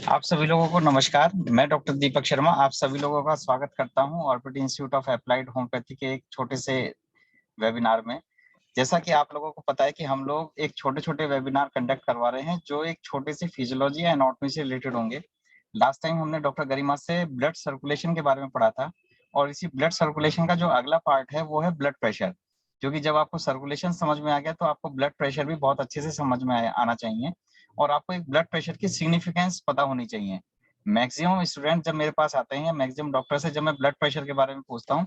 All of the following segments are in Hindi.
आप सभी लोगों को नमस्कार। मैं डॉक्टर दीपक शर्मा आप सभी लोगों का स्वागत करता हूं orbit institute of applied homeopathy के एक छोटे से वेबिनार में। जैसा कि आप लोगों को पता है कि हम लोग एक छोटे-छोटे वेबिनार कंडक्ट करवा रहे हैं जो एक छोटे से फिजियोलॉजी या एनाटॉमी से रिलेटेड होंगे। लास्ट टाइम हमने डॉक्टर गरिमा से ब्लड सर्कुलेशन के बारे में पढ़ा था और इसी ब्लड सर्कुलेशन का जो अगला पार्ट है वो है ब्लड प्रेशर। क्योंकि जब आपको सर्कुलेशन समझ में आ गया तो आपको ब्लड प्रेशर भी बहुत अच्छे से समझ में आना चाहिए और आपको एक ब्लड प्रेशर की सिग्निफिकेंस पता होनी चाहिए। मैक्सिमम स्टूडेंट जब मेरे पास आते हैं, मैक्सिमम डॉक्टर से जब मैं ब्लड प्रेशर के बारे में पूछता हूँ,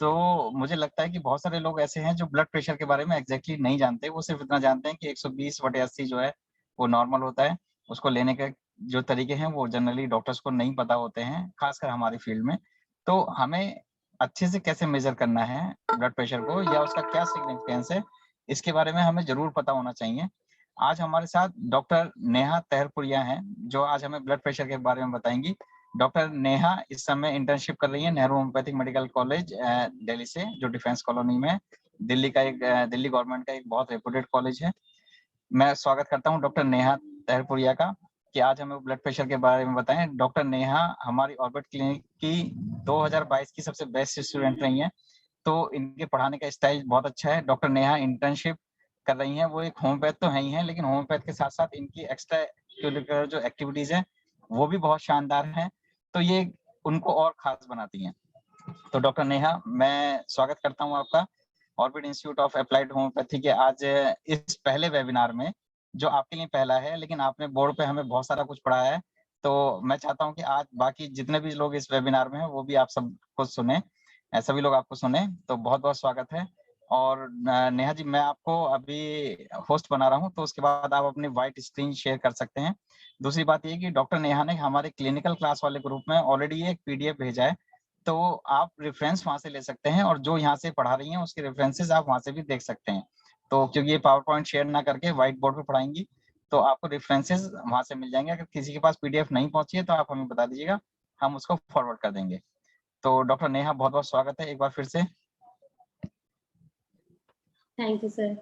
तो मुझे लगता है कि बहुत सारे लोग ऐसे हैं जो ब्लड प्रेशर के बारे में एग्ज़ैक्टली नहीं जानते। वो सिर्फ़ इतना जानते हैं कि 120/80 जो है, वो नॉर्मल होता है। उसको लेने के जो तरीके हैं, वो जनरली डॉक्टर्स को नहीं पता होते हैं, ख़ासकर हमारी फ़ील्ड में। तो हमें अच्छे से कैसे मेज़र करना है ब्लड प्रेशर को या उसका क्या सिग्निफिकेंस है, इसके बारे में हमें ज़रूर पता होना चाहिए। आज हमारे साथ डॉक्टर नेहा तहरपुरिया हैं, जो आज हमें ब्लड प्रेशर के बारे में बताएँगी। डॉक्टर नेहा इस समय इंटर्नशिप कर रही हैं Nehru homeopathic medical college Delhi से, जो डिफेंस कॉलोनी में है। दिल्ली का एक दिल्ली गवर्नमेंट का एक बहुत रेप्यूटेड कॉलेज है। मैं स्वागत करता हूँ डॉक्टर नेहा तहरपुरिया का कि आज हमें ब्लड प्रेशर के बारे में बताएँ। डॉक्टर नेहा हमारी ऑर्बिट क्लिनिक की 2022 की सबसे बेस्ट स्टूडेंट रही हैं। तो इनके पढ़ाने का स्टाइल बहुत अच्छा है। डॉक्टर नेहा इंटर्नशिप कर रही हैं, वो एक होम्योपैथ तो हैं ही हैं, लेकिन होम्योपैथ के साथ-साथ इनकी एक्स्ट्रा करिकुलर जो एक्टिविटीज़ हैं, वो भी बहुत शानदार हैं। तो ये उनको और ख़ास बनाती हैं। तो डॉक्टर नेहा, मैं स्वागत करता हूँ आपका orbit institute of applied homeopathy के आज इस पहले वेबिनार में, जो आपके लिए पहला है, लेकिन आपने बोर्ड पे हमें बहुत सारा कुछ पढ़ाया है। तो मैं चाहता हूँ कि आज बाकी जितने भी लोग इस वेबिनार में हैं, वो भी आप सबको सुनें, सभी लोग आपको सुनें। तो बहुत-बहुत स्वागत है और नेहा जी, मैं आपको अभी होस्ट बना रहा हूँ, तो उसके बाद आप अपनी व्हाइट स्क्रीन शेयर कर सकते हैं। दूसरी बात ये है कि डॉक्टर नेहा ने हमारे क्लिनिकल क्लास वाले ग्रुप में ऑलरेडी एक पीडीएफ भेजा है, तो आप रेफरेंस वहाँ से ले सकते हैं और जो यहाँ से पढ़ा रही हैं उसके रेफरेंसेस आप वहाँ से भी देख सकते हैं। तो क्योंकि ये पावर पॉइंट शेयर ना करके व्हाइट बोर्ड पे पढ़ाएँगी, तो आपको रेफरेंसेस वहाँ से मिल जाएँगे। अगर किसी के पास पीडीएफ नहीं पहुँची है तो आप हमें बता दीजिएगा, हम उसको फॉरवर्ड कर देंगे। तो डॉक्टर नेहा बहुत-बहुत स्वागत है एक बार फिर से। Thank you sir.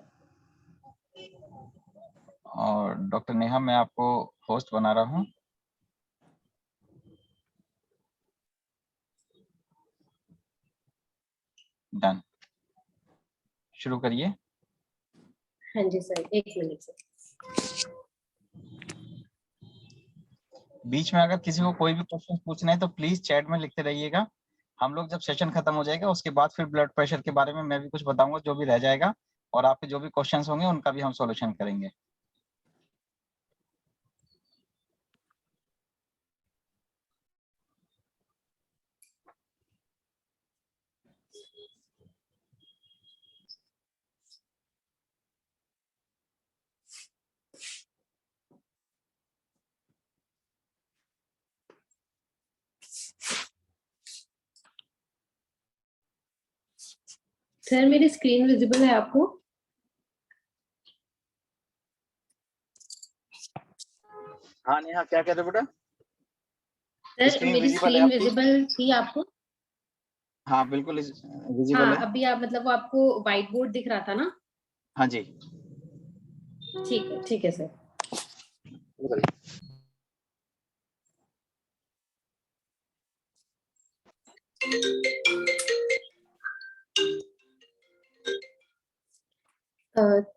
और डॉक्टर नेहा, मैं आपको होस्ट बना रहा हूँ। डन। शुरू करिए। हाँ जी सर, 1 मिनट सर। बीच में अगर किसी को कोई भी क्वेश्चन पूछना है तो प्लीज चैट में लिखते रहिएगा। हम लोग जब सेशन खत्म हो जाएगा उसके बाद फिर ब्लड प्रेशर के बारे में मैं भी कुछ बताऊंगा जो भी रह जाएगा और आपके जो भी क्वेश्चंस होंगे उनका भी हम सॉल्यूशन करेंगे। सर मेरी स्क्रीन विजिबल है आपको? हाँ नेहा, क्या कह रहे हो बेटा? सर मेरी स्क्रीन विजिबल थी आपको? हाँ बिल्कुल विजिबल हाँ, है। अभी आप मतलब वो आपको व्हाइट बोर्ड दिख रहा था ना? हाँ जी। ठीक है सर।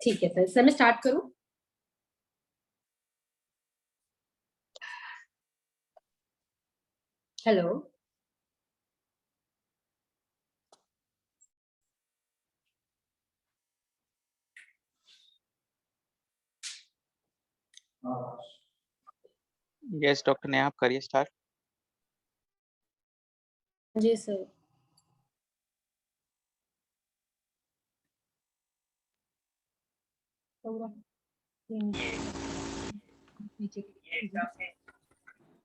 ठीक है सर। सर मैं स्टार्ट करूं? हेलो। यस डॉक्टर ने आप करिए स्टार्ट। जी सर।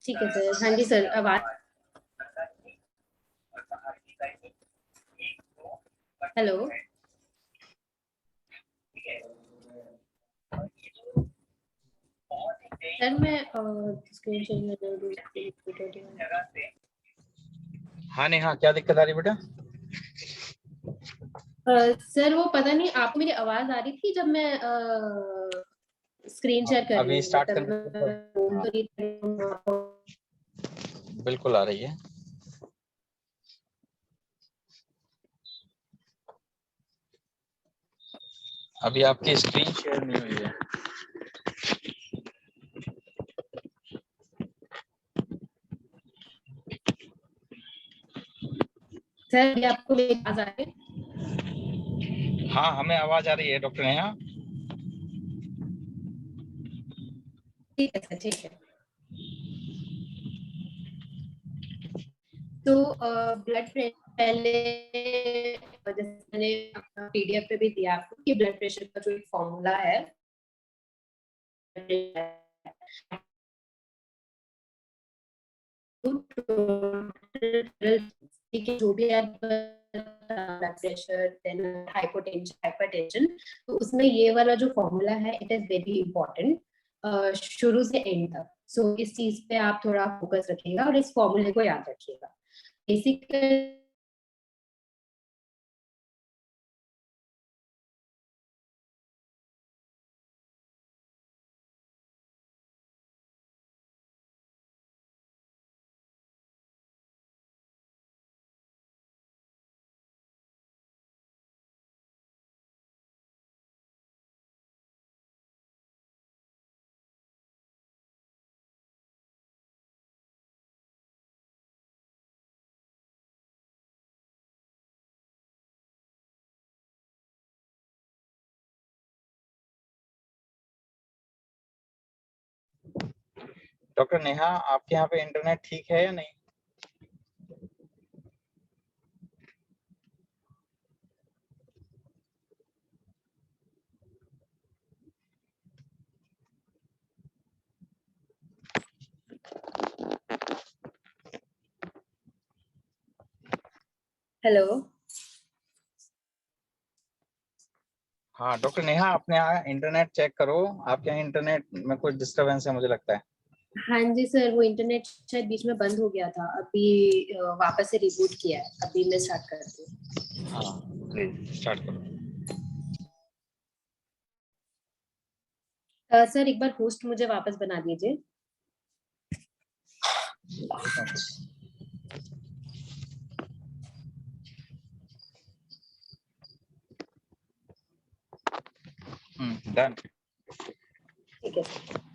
ठीक है सर। हाँ जी सर, आवाज। हेलो। सर मैं स्क्रीन शेयर। हाँ नेहा, क्या दिक्कत आ रही है बेटा? सर वो पता नहीं आपको मेरी आवाज आ रही थी जब मैं स्क्रीन शेयर कर रही अभी हूँ, स्टार्ट मतलब करने बिल्कुल आ रही है। अभी आपकी स्क्रीन शेयर नहीं हुई है। सर ये आपको मेरी आवाज आ रही है? हाँ, हमें आवाज आ रही है डॉक्टर नेहा। ठीक है सर, ठीक है। तो ब्लड प्रेशर पहले, जैसे मैंने अपना पीडीएफ पे भी दिया आपको कि ब्लड प्रेशर का जो एक फॉर्मूला है, ठीक है, जो भी आप ब्लड प्रेशर, देन हाइपरटेंशन, तो उसमें ये वाला जो फॉर्मूला है इट इज वेरी इंपॉर्टेंट शुरू से एंड तक। सो इस चीज पे आप थोड़ा फोकस रखिएगा और इस फॉर्मूले को याद रखिएगा। बेसिक डॉक्टर नेहा, आपके यहाँ पे इंटरनेट ठीक है या नहीं? हेलो। हाँ डॉक्टर नेहा, अपने यहाँ इंटरनेट चेक करो। आपके यहाँ इंटरनेट में कुछ डिस्टरबेंस है मुझे लगता है। हाँ जी सर, वो इंटरनेट शायद बीच में बंद हो गया था, अभी वापस से रिबूट किया है। अभी मैं स्टार्ट करती हूँ। हाँ प्लीज स्टार्ट करो। सर एक बार होस्ट मुझे वापस बना दीजिए। डन। ठीक है सर।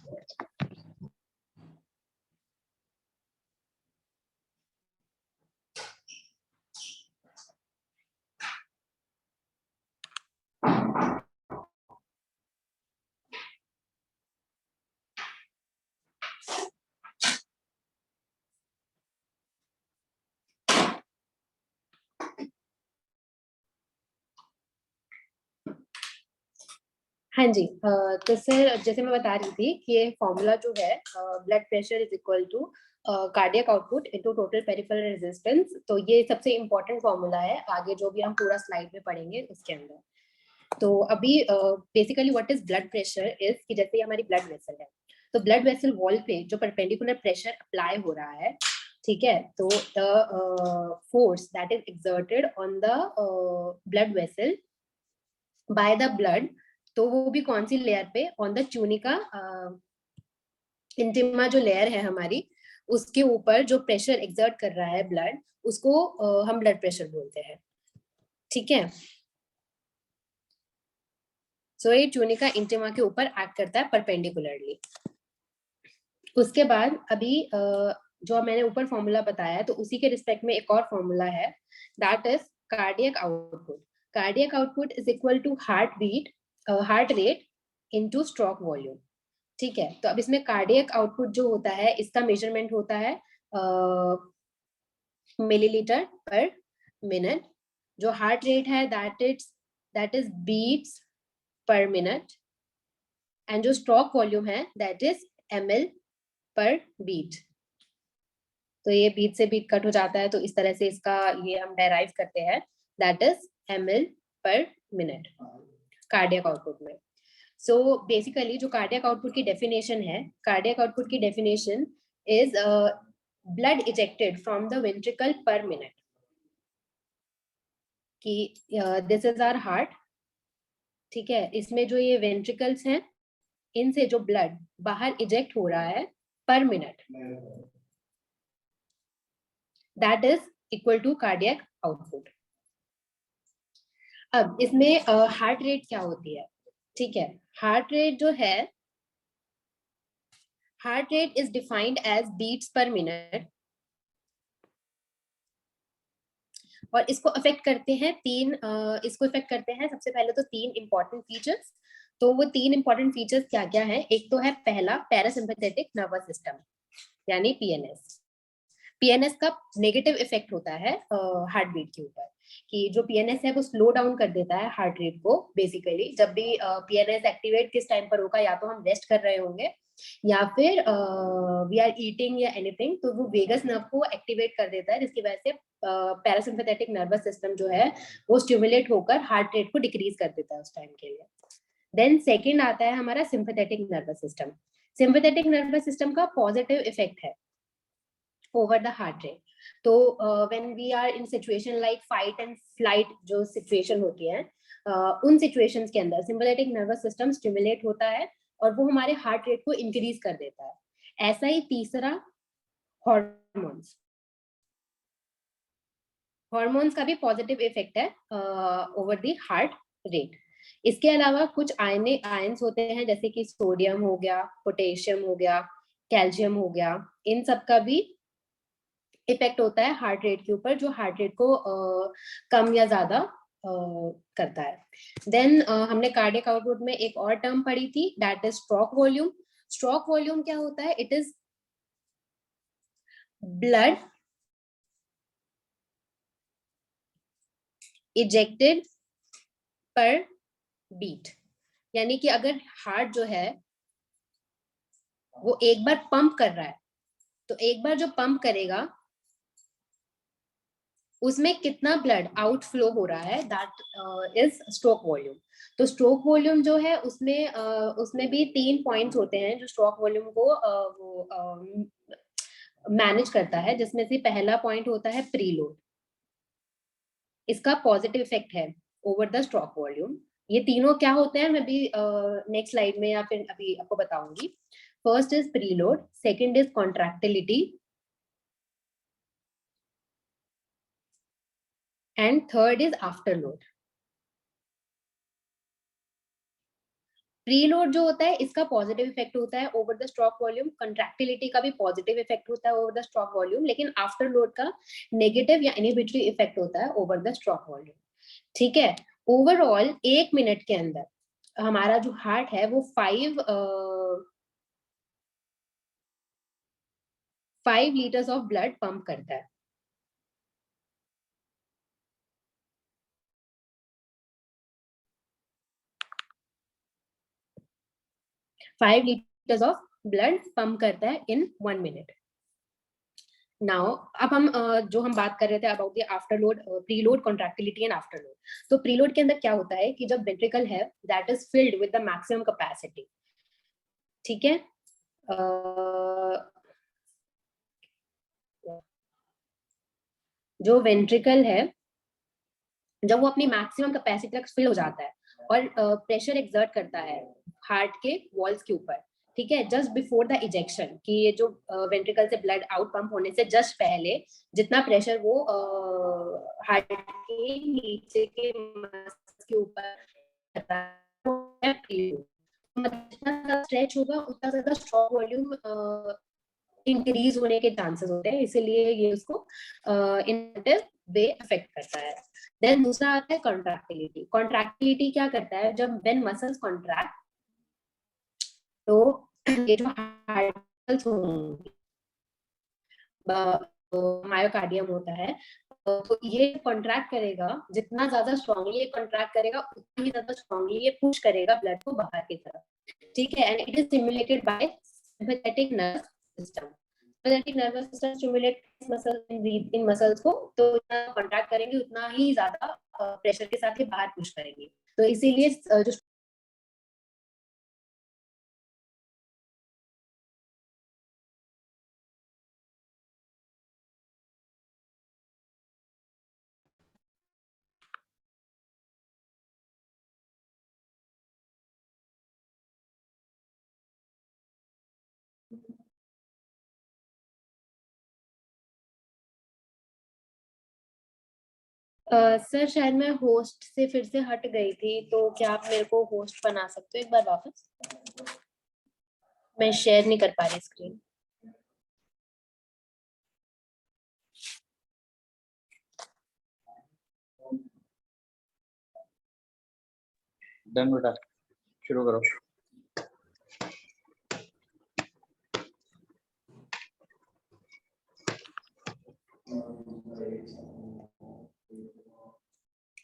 हाँ जी, तो सर जैसे मैं बता रही थी कि ये फॉर्मूला जो है, blood pressure is equal to cardiac output into total peripheral resistance, तो ये सबसे इम्पोर्टेंट फॉर्मूला है आगे जो भी हम पूरा स्लाइड में पढ़ेंगे उसके अंदर। तो अभी basically what is blood pressure is कि जैसे हमारी ब्लड वेसल है, तो ब्लड वेसल वॉल पे जो परपेंडिकुलर प्रेशर अप्लाई हो रहा है, ठीक है, तो the force that is exerted on the blood vessel by the blood, तो वो भी कौन सी लेयर पे, ऑन द ट्यूनिका इंटिमा जो लेयर है हमारी, उसके ऊपर जो प्रेशर एक्सर्ट कर रहा है ब्लड, उसको हम ब्लड प्रेशर बोलते हैं। ठीक है, सो ये ट्यूनिका इंटिमा के ऊपर एक्ट करता है परपेंडिकुलरली। उसके बाद अभी जो मैंने ऊपर फॉर्मूला बताया तो उसी के रिस्पेक्ट में एक और फॉर्मूला है, that is cardiac output. Cardiac output is equal to heartbeat, heart rate into stroke volume. ठीक है, तो अब इसमें कार्डियक आउटपुट जो होता है इसका मेजरमेंट होता है मिलीलीटर पर मिनट, जो हार्ट रेट है that is beats per minute, and जो स्ट्रोक वॉल्यूम है that is ml per beat. तो ये बीट से बीट कट हो जाता है, तो इस तरह से इसका ये हम डेराइव करते हैं, दैट इज ml पर मिनट कार्डियक आउटपुट में। सो बेसिकली जो कार्डियक आउटपुट की डेफिनेशन है, कार्डियक आउटपुट की definition is blood ejected from the ventricle पर मिनट, कि दिस इज आवर हार्ट। ठीक है, इसमें जो ये वेंट्रिकल्स हैं इनसे जो ब्लड बाहर इजेक्ट हो रहा है per minute, that is equal to cardiac output. अब इसमें हार्ट रेट क्या होती है, ठीक है। हार्ट रेट जो है, heart rate is defined as beats per minute, और इसको अफेक्ट करते हैं इसको अफेक्ट करते हैं सबसे पहले तो 3 इंपॉर्टेंट फीचर्स। तो वो 3 इंपॉर्टेंट फीचर्स क्या क्या है? एक तो है पहला पैरासिम्पैथेटिक नर्वस सिस्टम यानी पीएनएस। पीएनएस का नेगेटिव इफेक्ट होता है हार्ट बीट के ऊपर, कि जो पीएनएस है वो स्लो डाउन कर देता है हार्ट रेट को। बेसिकली जब भी पीएनएस एक्टिवेट किस टाइम पर होगा, या तो हम रेस्ट कर रहे होंगे या फिर वी आर ईटिंग या एनीथिंग, तो वो वेगस नर्व को एक्टिवेट कर देता है, जिसकी वजह से पैरासिम्पैथेटिक नर्वस सिस्टम जो है वो स्टिमुलेट होकर हार्ट रेट को डिक्रीज कर देता है उस टाइम के लिए। देन सेकेंड आता है हमारा sympathetic nervous system. Sympathetic nervous system का पॉजिटिव इफेक्ट है over the heart rate. तो when we are in situation like fight and flight जो situation होती है, उन situations के अंदर sympathetic nervous system stimulate होता है और वो हमारे heart rate को increase कर देता है। ऐसा ही तीसरा hormones, hormones का भी positive effect है over the heart rate। इसके अलावा कुछ आयंस होते हैं, जैसे कि सोडियम हो गया, पोटेशियम हो गया, कैल्शियम हो गया, इन सब का भी इफेक्ट होता है हार्ट रेट के ऊपर, जो हार्ट रेट को कम या ज्यादा करता है। देन हमने कार्डियक आउटपुट में एक और टर्म पढ़ी थी, that is stroke volume. Stroke volume क्या होता है? इट इज ब्लड इजेक्टेड पर बीट, यानी कि अगर हार्ट जो है वो एक बार पंप कर रहा है, तो एक बार जो पंप करेगा उसमें कितना ब्लड आउटफ्लो हो रहा है, दैट इज स्ट्रोक वॉल्यूम। तो स्ट्रोक वॉल्यूम जो है उसमें भी 3 पॉइंट्स होते हैं जो स्ट्रोक वॉल्यूम को मैनेज करता है, जिसमें से पहला पॉइंट होता है प्रीलोड। इसका पॉजिटिव इफेक्ट है ओवर द स्ट्रोक वॉल्यूम। ये तीनों क्या होते हैं मैं भी नेक्स्ट स्लाइड में या फिर अभी आपको बताऊंगी। First is preload, second is contractility, and third is afterload. Preload जो होता है इसका पॉजिटिव इफेक्ट होता है ओवर द स्ट्रोक वॉल्यूम, कंट्रैक्टिलिटी का भी पॉजिटिव इफेक्ट होता है ओवर द स्ट्रोक वॉल्यूम, लेकिन आफ्टरलोड का नेगेटिव या इनहिबिटरी इफेक्ट होता है ओवर द स्ट्रोक वॉल्यूम। ठीक है। ओवरऑल 1 मिनट के अंदर हमारा जो हार्ट है वो 5 लीटर्स ऑफ ब्लड पंप करता है। 5 लीटर्स ऑफ ब्लड पंप करता है इन 1 मिनट। नाउ अब हम जो हम बात कर रहे थे about the afterload, preload, contractility and afterload. तो प्रीलोड के अंदर क्या होता है कि जब वेंट्रिकल है that is filled with the maximum capacity, ठीक है। जो वेंट्रिकल है जब वो अपनी मैक्सिमम कैपेसिटी तक फिल हो जाता है और प्रेशर एक्सर्ट करता है हार्ट के वॉल्स के ऊपर, ठीक है, जस्ट बिफोर द इजेक्शन, कि ये जो वेंट्रिकल से ब्लड आउट पंप होने से जस्ट पहले जितना प्रेशर वो हार्ट के नीचे के मसल्स के ऊपर जितना स्ट्रेच होगा उतना ज्यादा स्ट्रोक वॉल्यूम इंक्रीज होने के चांसेस होते हैं, इसीलिए ये उसको इनएक्टिव वे अफेक्ट करता है। देन दूसरा आता है कॉन्ट्रैक्टिलिटी। कॉन्ट्रैक्टिलिटी क्या करता है? जब व्हेन मसल्स कॉन्ट्रैक्ट, तो ये जो हार्ट मसल्स होंगे, मायोकार्डियम होता है, तो ये कॉन्ट्रैक्ट करेगा, जितना ज्यादा स्ट्रांगली ये कॉन्ट्रैक्ट करेगा उतना ही ज्यादा स्ट्रांगली ये पुश करेगा ब्लड को बाहर की तरफ, ठीक है। And it is stimulated by sympathetic nervous system. Sympathetic nervous system stimulates muscle in muscles को, तो जितना कॉन्ट्रैक्ट करेंगे उतना ही ज्यादा प्रेशर के साथ ही बाहर पुश करेंगे। तो इसीलिए जो सर शायद मैं होस्ट से फिर से हट गई थी, तो क्या आप मेरे को होस्ट बना सकते हो एक बार वापस? मैं शेयर नहीं कर पा रही स्क्रीन। डन बेटा, शुरू करो।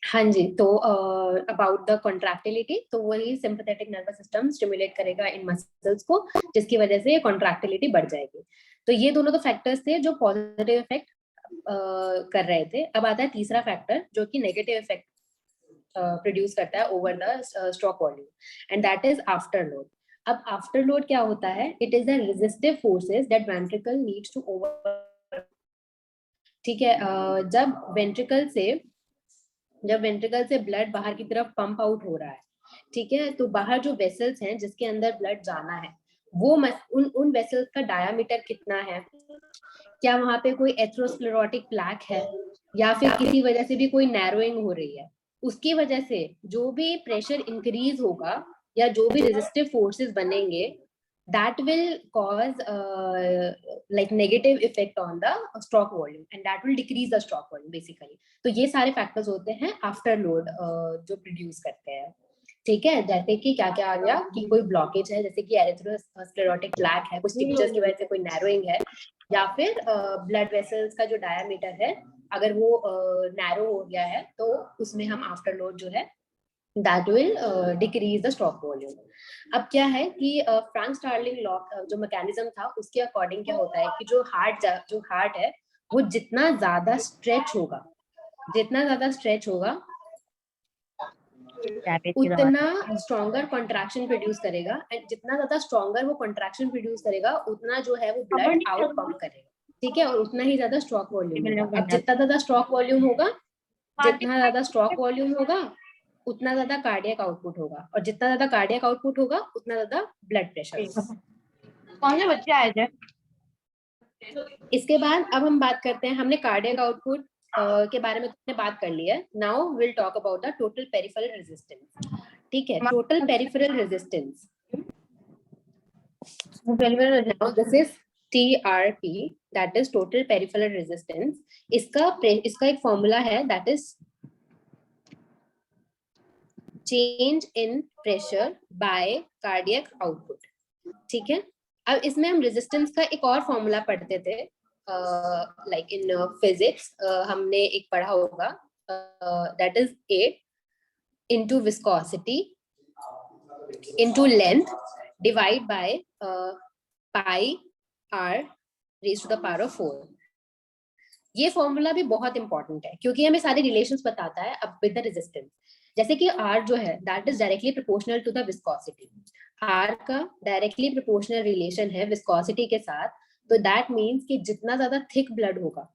हाँ जी, तो अबाउट द कॉन्ट्रैक्टिलिटी, तो वही सिंपैथेटिक नर्वस सिस्टम स्टिमुलेट करेगा इन मसल्स को, जिसकी वजह से ये कॉन्ट्रैक्टिलिटी बढ़ जाएगी। तो ये दोनों तो फैक्टर्स थे जो पॉजिटिव इफेक्ट कर रहे थे। अब आता है तीसरा फैक्टर जो कि नेगेटिव इफेक्ट प्रोड्यूस करता है over the stroke volume, and that is afterload. अब आफ्टर लोड क्या होता है? It is the resistive forces that ventricle needs to over. ठीक है, जब वेंट्रिकल से ब्लड बाहर की तरफ पंप आउट हो रहा है, ठीक है, तो बाहर जो वेसल्स हैं जिसके अंदर ब्लड जाना है, वो उन वेसल्स का डायामीटर कितना है, क्या वहां पे कोई एथेरोस्क्लेरोटिक प्लैक है, या फिर किसी वजह से भी कोई नैरोइंग हो रही है, उसकी वजह से जो भी प्रेशर इंक्रीज होगा या जो भी रेजिस्टिव फोर्सेस बनेंगे, that will cause like negative effect on the stroke volume, and that will decrease the stroke volume basically. तो ये सारे फैक्टर्स होते हैं आफ्टर लोड जो प्रोड्यूस करते हैं। ठीक है, जैसे कि क्या क्या आ गया कि कोई ब्लॉकेज है, जैसे कि एरिथ्रोस्क्लेरोटिक प्लैक है, कुछ स्टिचेस की वजह से कोई नैरोइंग है, या फिर ब्लड वेसल्स का जो डायमीटर है अगर वो नैरो हो गया है, तो उसमें हम आफ्टर लोड जो है that will decrease the stroke volume. अब क्या है कि फ्रैंक स्टार्लिंग लॉ जो मैकेनिज्म था उसके अकॉर्डिंग क्या होता है कि जो हार्ट है वो जितना ज्यादा स्ट्रेच होगा उतना स्ट्रॉन्गर कॉन्ट्रैक्शन प्रोड्यूस करेगा, एंड जितना ज्यादा स्ट्रॉन्गर वो कॉन्ट्रैक्शन प्रोड्यूस करेगा उतना जो है वो ब्लड आउट पंप करेगा। ठीक है, और उतना ही ज्यादा स्ट्रोक वॉल्यूम होगा। अब जितना ज्यादा स्ट्रोक वॉल्यूम होगा उतना ज्यादा कार्डियक आउटपुट होगा, और जितना ज्यादा कार्डियक आउटपुट होगा उतना ज्यादा ब्लड प्रेशर। कौन से बच्चे आए थे? इसके बाद अब हम बात करते हैं, हमने कार्डियक आउटपुट के बारे में तुमने बात कर ली है। Now will talk about the total peripheral resistance. ठीक है, total peripheral resistance, this is TRP, that is total peripheral resistance. इसका एक फॉर्मूला है, that is change in pressure by cardiac output. ठीक है, अब इसमें हम रेजिस्टेंस का एक और फॉर्मूला पढ़ते थे, लाइक इन फिजिक्स हमने एक पढ़ा होगा, that is A into viscosity into length divide by pi r raised to the power of 4। ये फॉर्मूला भी बहुत इंपॉर्टेंट है क्योंकि हमें सारे रिलेशंस बताता है अब विद द रेजिस्टेंस। जैसे कि R जो है that is directly proportional to the viscosity, R का डायरेक्टली प्रोपोर्शनल रिलेशन है विस्कोसिटी के साथ। तो दैट मीन्स कि जितना ज्यादा थिक ब्लड होगा,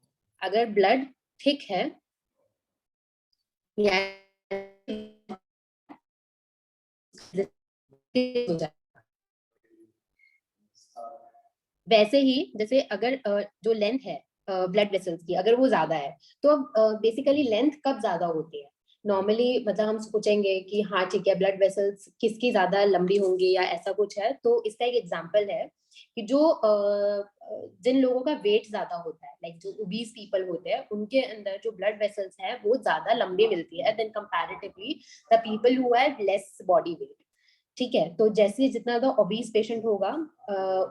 अगर ब्लड थिक है वैसे ही जैसे अगर जो लेंथ है ब्लड वेसल्स की अगर वो ज्यादा है, तो अब बेसिकली लेंथ कब ज्यादा होती है? नॉर्मली मतलब हम सोचेंगे कि हाँ ठीक है ब्लड वेसल्स किसकी ज्यादा लंबी होंगी या ऐसा कुछ है, तो इसका एक एग्जांपल है कि जो जिन लोगों का वेट ज्यादा होता है, लाइक जो ओबीस पीपल होते हैं, उनके अंदर जो ब्लड वेसल्स है वो ज्यादा लंबी मिलती है then comparatively the people who have less body weight. ठीक है, तो जैसे जितना ज्यादा ओबीस पेशेंट होगा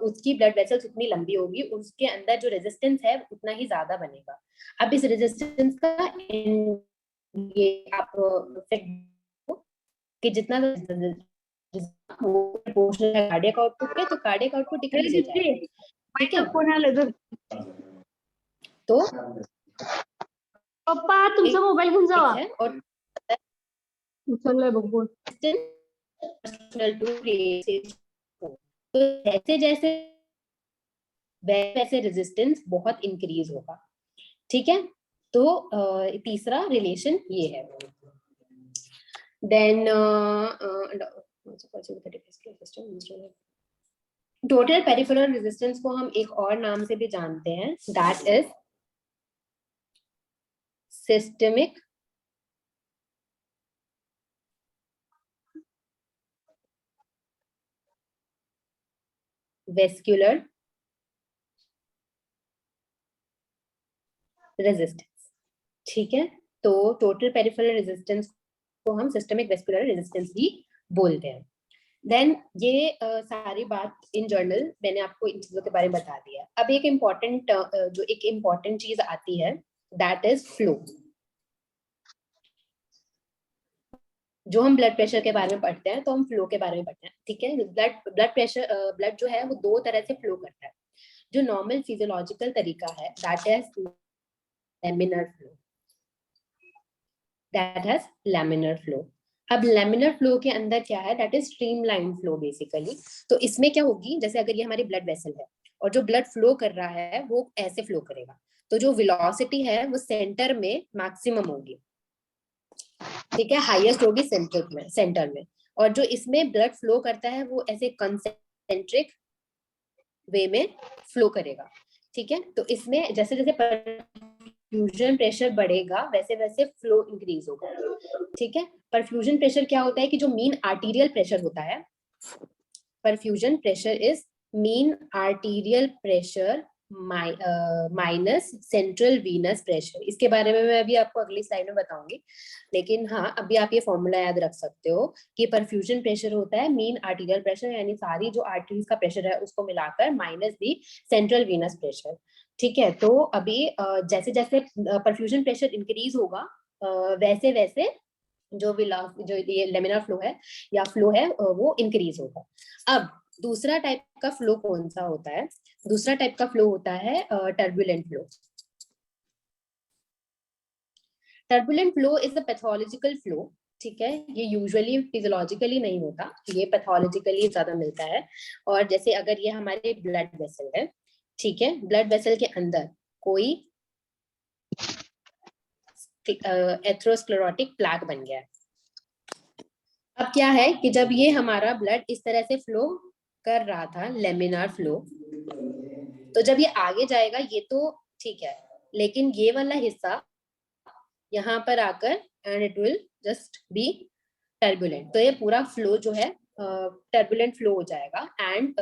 उसकी ब्लड वेसल्स उतनी लंबी होगी, उसके अंदर जो रेजिस्टेंस है उतना ही ज्यादा बनेगा। अब इस रेजिस्टेंस का ये आप कि जितना प्रोपोर्शनल है कार्डियक आउटपुट के, तो कार्डियक आउटपुट डिक्रीज हो जाएगा। ठीक है, तो पप्पा तुमचा मोबाईल घेऊन जावा है और उचललंय बघ। तो जैसे जैसे वैसे रेजिस्टेंस बहुत इंक्रीज होगा। ठीक है, तो तीसरा रिलेशन ये है। देन टोटल पेरिफेरल रेजिस्टेंस को हम एक और नाम से भी जानते हैं, that is systemic vascular resistance. ठीक है, तो टोटल पेरिफेरल रेजिस्टेंस को हम सिस्टमिक वेस्क्यूलर रेजिस्टेंस भी बोलते हैं। देन ये सारी बात इन जर्नल मैंने आपको इन चीजों के बारे में बता दिया। अब एक इम्पोर्टेंट चीज आती है, दैट इज फ्लो। जो हम ब्लड प्रेशर के बारे में पढ़ते हैं तो हम फ्लो के बारे में पढ़ते हैं। ठीक है, ब्लड जो है वो दो तरह से फ्लो करता है। जो नॉर्मल फिजियोलॉजिकल तरीका है that is laminar flow, that has laminar flow. अब लैमिनर फ्लो के अंदर क्या है, that is streamline flow basically. तो इसमें क्या होगी, जैसे अगर ये हमारी ब्लड वेसल है और जो ब्लड फ्लो कर रहा है वो ऐसे फ्लो करेगा, तो जो वेलोसिटी है वो सेंटर में मैक्सिमम होगी। ठीक है, हाईएस्ट होगी सेंटर में, और जो इसमें ब्लड फ्लो करता है वो ऐसे कंसेंट्रिक वे में फ्लो करेगा। ठीक है, तो इसमें जैसे जैसे परफ्यूजन प्रेशर बढ़ेगा वैसे वैसे फ्लो इंक्रीज होगा। ठीक है, परफ्यूजन प्रेशर क्या होता है कि जो मीन आर्टीरियल प्रेशर होता है, perfusion pressure is mean arterial pressure minus central venous pressure. इसके बारे में मैं अभी आपको अगली स्लाइड में बताऊंगी, लेकिन हाँ अभी आप ये फॉर्मूला याद रख सकते हो कि परफ्यूजन प्रेशर होता है मीन आर्टीरियल प्रेशर, यानी सारी जो आर्टरीज का प्रेशर है उसको मिलाकर minus the central venous pressure. ठीक है, तो अभी जैसे जैसे परफ्यूजन प्रेशर इंक्रीज होगा वैसे वैसे जो ये लेमिनर फ्लो है या फ्लो है वो इंक्रीज होगा। अब दूसरा टाइप का फ्लो कौन सा होता है, दूसरा टाइप का फ्लो होता है turbulent flow. Turbulent flow is the pathological flow. ठीक है, ये यूजुअली फिजियोलॉजिकली नहीं होता, ये पैथोलॉजिकली ज्यादा मिलता है। और जैसे अगर ये हमारे ब्लड वेसल है, ठीक है, ब्लड वेसल के अंदर कोई एथेरोस्क्लेरोटिक प्लैक बन गया है। अब क्या है कि जब ये हमारा ब्लड इस तरह से फ्लो कर रहा था, लेमिनार फ्लो, तो जब ये आगे जाएगा ये तो ठीक है, लेकिन ये वाला हिस्सा यहाँ पर आकर and it will just be turbulent. तो ये पूरा फ्लो जो है टर्बुलेंट फ्लो हो जाएगा एंड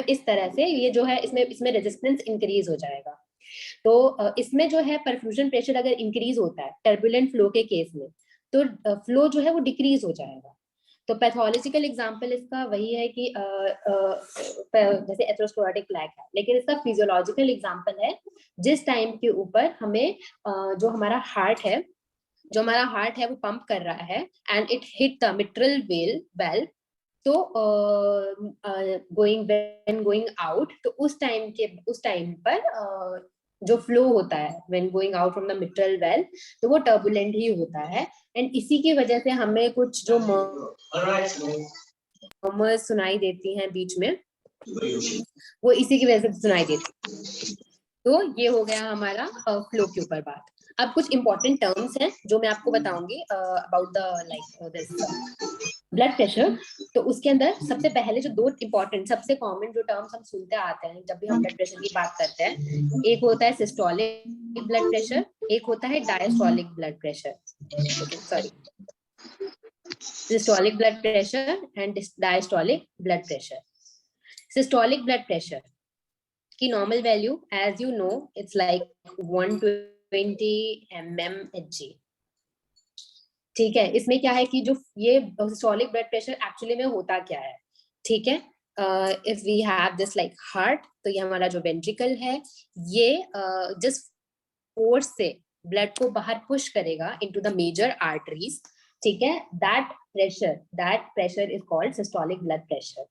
इस तरह से ये जो है इसमें रेजिस्टेंस इंक्रीज हो जाएगा। तो इसमें जो है परफ्यूजन प्रेशर अगर इंक्रीज होता है टर्बुलेंट फ्लो के केस में, तो फ्लो जो है वो डिक्रीज हो जाएगा। तो पैथोलॉजिकल एग्जांपल इसका वही है कि जैसे एथेरोस्क्लेरोटिक प्लैक है, लेकिन इसका फिजियोलॉजिकल एग्जांपल है जिस टाइम के ऊपर हमें जो हमारा हार्ट है वो पंप कर रहा है and it hit the mitral well, तो गोइंग आउट, तो उस टाइम पर जो फ्लो होता है when going out from the mitral well, तो वो टर्बुलेंट ही होता है। एंड इसी की वजह से हमें कुछ जो मर्मर्स सुनाई देती हैं बीच में, वो इसी की वजह से सुनाई देती। तो ये हो गया हमारा फ्लो के ऊपर बात। अब कुछ इंपॉर्टेंट टर्म्स हैं जो मैं आपको बताऊंगी about the like this blood pressure. तो उसके अंदर सबसे पहले जो दो इंपॉर्टेंट सबसे कॉमन जो टर्म्स हम सुनते आते हैं जब भी हम ब्लड प्रेशर की बात करते हैं, एक होता है सिस्टोलिक ब्लड प्रेशर, एक होता है diastolic blood pressure. Sorry, systolic blood pressure and diastolic blood pressure. Systolic blood pressure की normal value as you know it's like 120 mmHg। ठीक है, इसमें क्या है कि जो ये सिस्टोलिक ब्लड प्रेशर एक्चुअली में होता क्या है। ठीक है, if we have this like heart, तो ये हमारा जो वेंट्रिकल है ये जिस फोर्स से ब्लड को बाहर पुश करेगा इनटू द मेजर आर्टरीज, ठीक है, that pressure is called systolic blood pressure.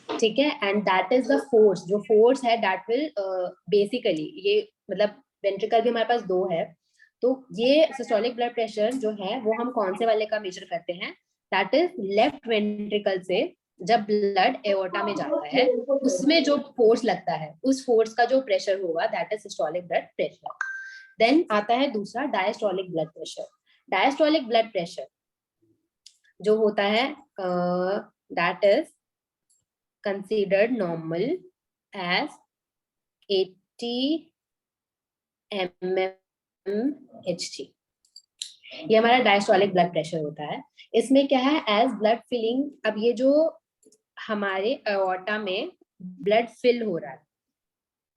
ठीक है, and that is the force, जो फोर्स है दैट विल बेसिकली, ये मतलब वेंट्रिकल भी हमारे पास दो है, तो ये सिस्टोलिक ब्लड प्रेशर जो है वो हम कौन से वाले का मेजर करते हैं, दैट इज लेफ्ट वेंट्रिकल से जब ब्लड एओर्टा में जाता है उसमें जो फोर्स लगता है उस फोर्स का जो प्रेशर होगा that is systolic blood pressure. Then आता है दूसरा diastolic blood pressure. Diastolic blood pressure जो होता है that is considered normal as 80 mmHg। ये हमारा डायस्टोलिक ब्लड प्रेशर होता है। इसमें क्या है, एज ब्लड फिलिंग, अब ये जो हमारे एओर्टा में ब्लड फिल हो रहा है,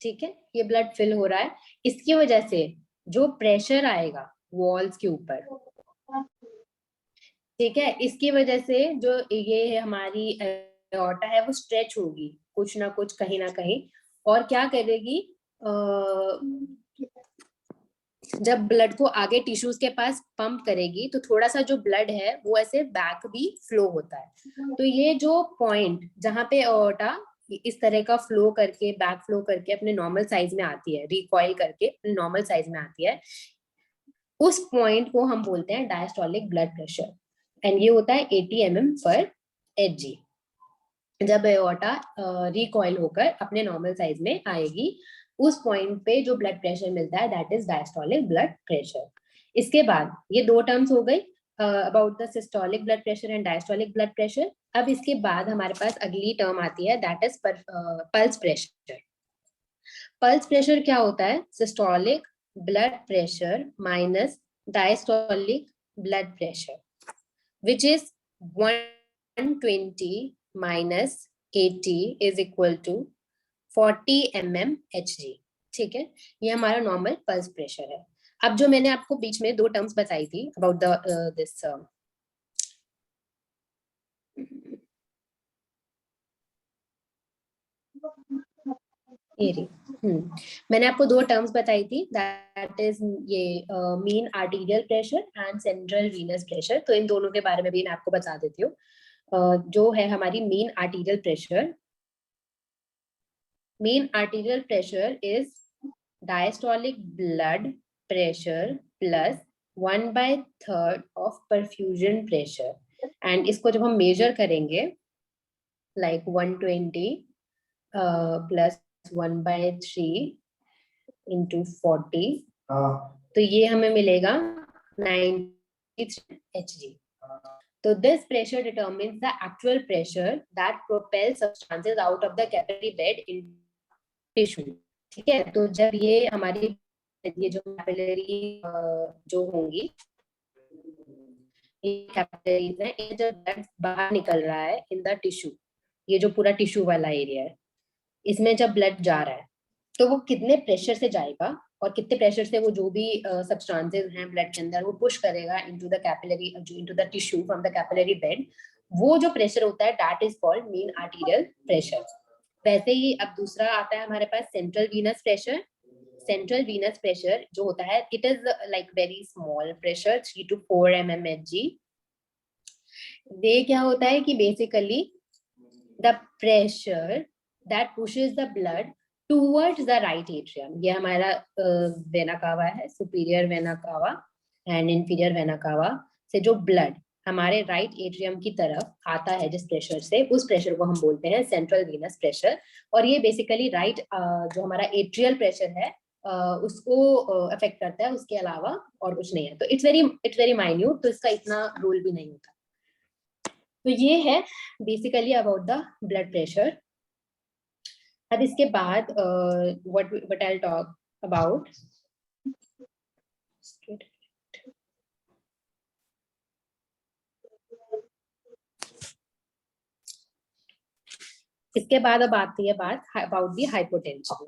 ठीक है, ये ब्लड फिल हो रहा है, इसकी वजह से जो प्रेशर आएगा वॉल्स के ऊपर, ठीक है, इसकी वजह से जो ये हमारी एओर्टा है वो स्ट्रेच होगी कुछ ना कुछ कहीं ना कहीं, और क्या करेगी, जब ब्लड को आगे टिश्यूज के पास पंप करेगी तो थोड़ा सा जो ब्लड है वो ऐसे बैक भी फ्लो होता है। तो ये जो पॉइंट जहाँ पे एओर्टा इस तरह का फ्लो करके बैक फ्लो करके अपने नॉर्मल साइज में आती है, रिकॉइल करके अपने नॉर्मल साइज में आती है, उस पॉइंट को हम बोलते हैं डायस्टोलिक ब्लड प्रेशर, एंड ये होता है 80 mm/Hg। जब एओर्टा रिकॉइल होकर अपने नॉर्मल साइज में आएगी, उस पॉइंट पे जो ब्लड प्रेशर मिलता है that is diastolic blood pressure. इसके बाद ये दो टर्म्स हो गई about the systolic blood pressure and diastolic blood pressure. अब इसके बाद हमारे पास अगली टर्म आती है that is pulse pressure. Pulse pressure क्या होता है, systolic blood pressure minus diastolic blood pressure which is 120 minus 80 is equal to 40 mmHg, ठीक है, ये हमारा नॉर्मल पल्स प्रेशर है। अब जो मैंने आपको बीच में दो टर्म्स बताई थी अबाउट द दिस मैंने आपको दो टर्म्स बताई थी दैट इज ये mean arterial pressure and central venous pressure. तो इन दोनों के बारे में भी मैं आपको बता देती हूँ। जो है हमारी mean arterial pressure, mean arterial pressure is diastolic blood pressure plus 1/3 of perfusion pressure, and इसको जब हम मेजर करेंगे लाइक 120 प्लस 1/3 into 40, तो ये हमें मिलेगा 93 Hg। तो this pressure determines the actual pressure that propels substances out of the capillary bed in tissue, ठीक है। तो जब ये हमारी ये जो कैपिलरी जो होंगी, ये कैपिलरीज हैं, ये जब ब्लड बाहर निकल रहा है इन द टिश्यू, ये जो पूरा टिश्यू वाला एरिया है, इसमें जब ब्लड जा रहा है तो वो कितने प्रेशर से जाएगा और कितने प्रेशर से वो जो भी सब्सटेंसेस हैं ब्लड के अंदर वो पुश करेगा into the capillary, into the tissue from the capillary bed, वो जो प्रेशर होता है that is called mean arterial pressure. वैसे ही अब दूसरा आता है हमारे पास central venous pressure. Central venous pressure जो होता है it is like very small pressure 3 to 4 mmHg। ये क्या होता है कि basically the pressure that pushes the blood towards the right atrium, ये हमारा वेना कावा है, superior vena cava and inferior vena cava से जो ब्लड हमारे राइट एट्रियम की तरफ आता है जिस प्रेशर से, उस प्रेशर को हम बोलते हैं सेंट्रल वीनस प्रेशर। और ये बेसिकली राइट जो हमारा एट्रियल प्रेशर है उसको अफेक्ट करता है, उसके अलावा और कुछ नहीं है। तो इट्स वेरी माइन्यूट, तो इसका इतना रोल भी नहीं होता। तो ये है basically about the blood pressure. अब इसके बाद what I'll talk about, इसके बाद अब आती है बात about the hypotension.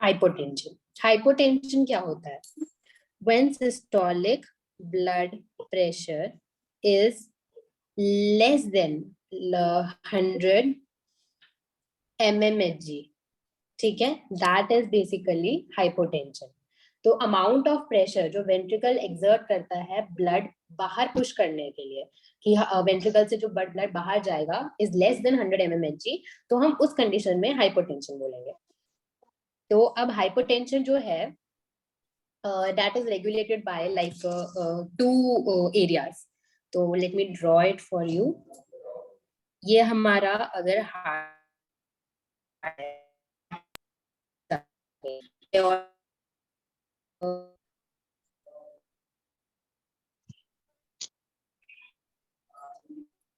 Hypotension, hypotension क्या होता है? When systolic blood pressure is less than 100 mmHg, ठीक है, that is basically hypotension। तो अमाउंट ऑफ प्रेशर जो वेंट्रिकल एक्सर्ट करता है ब्लड बाहर पुश करने के लिए कि वेंट्रिकल से जो ब्लड बाहर जाएगा इज लेस देन 100 mmHg, तो हम उस कंडीशन में हाइपोटेंशन बोलेंगे। तो अब हाइपोटेंशन जो है that is regulated by like two areas। तो let me draw it for you। ये हमारा अगर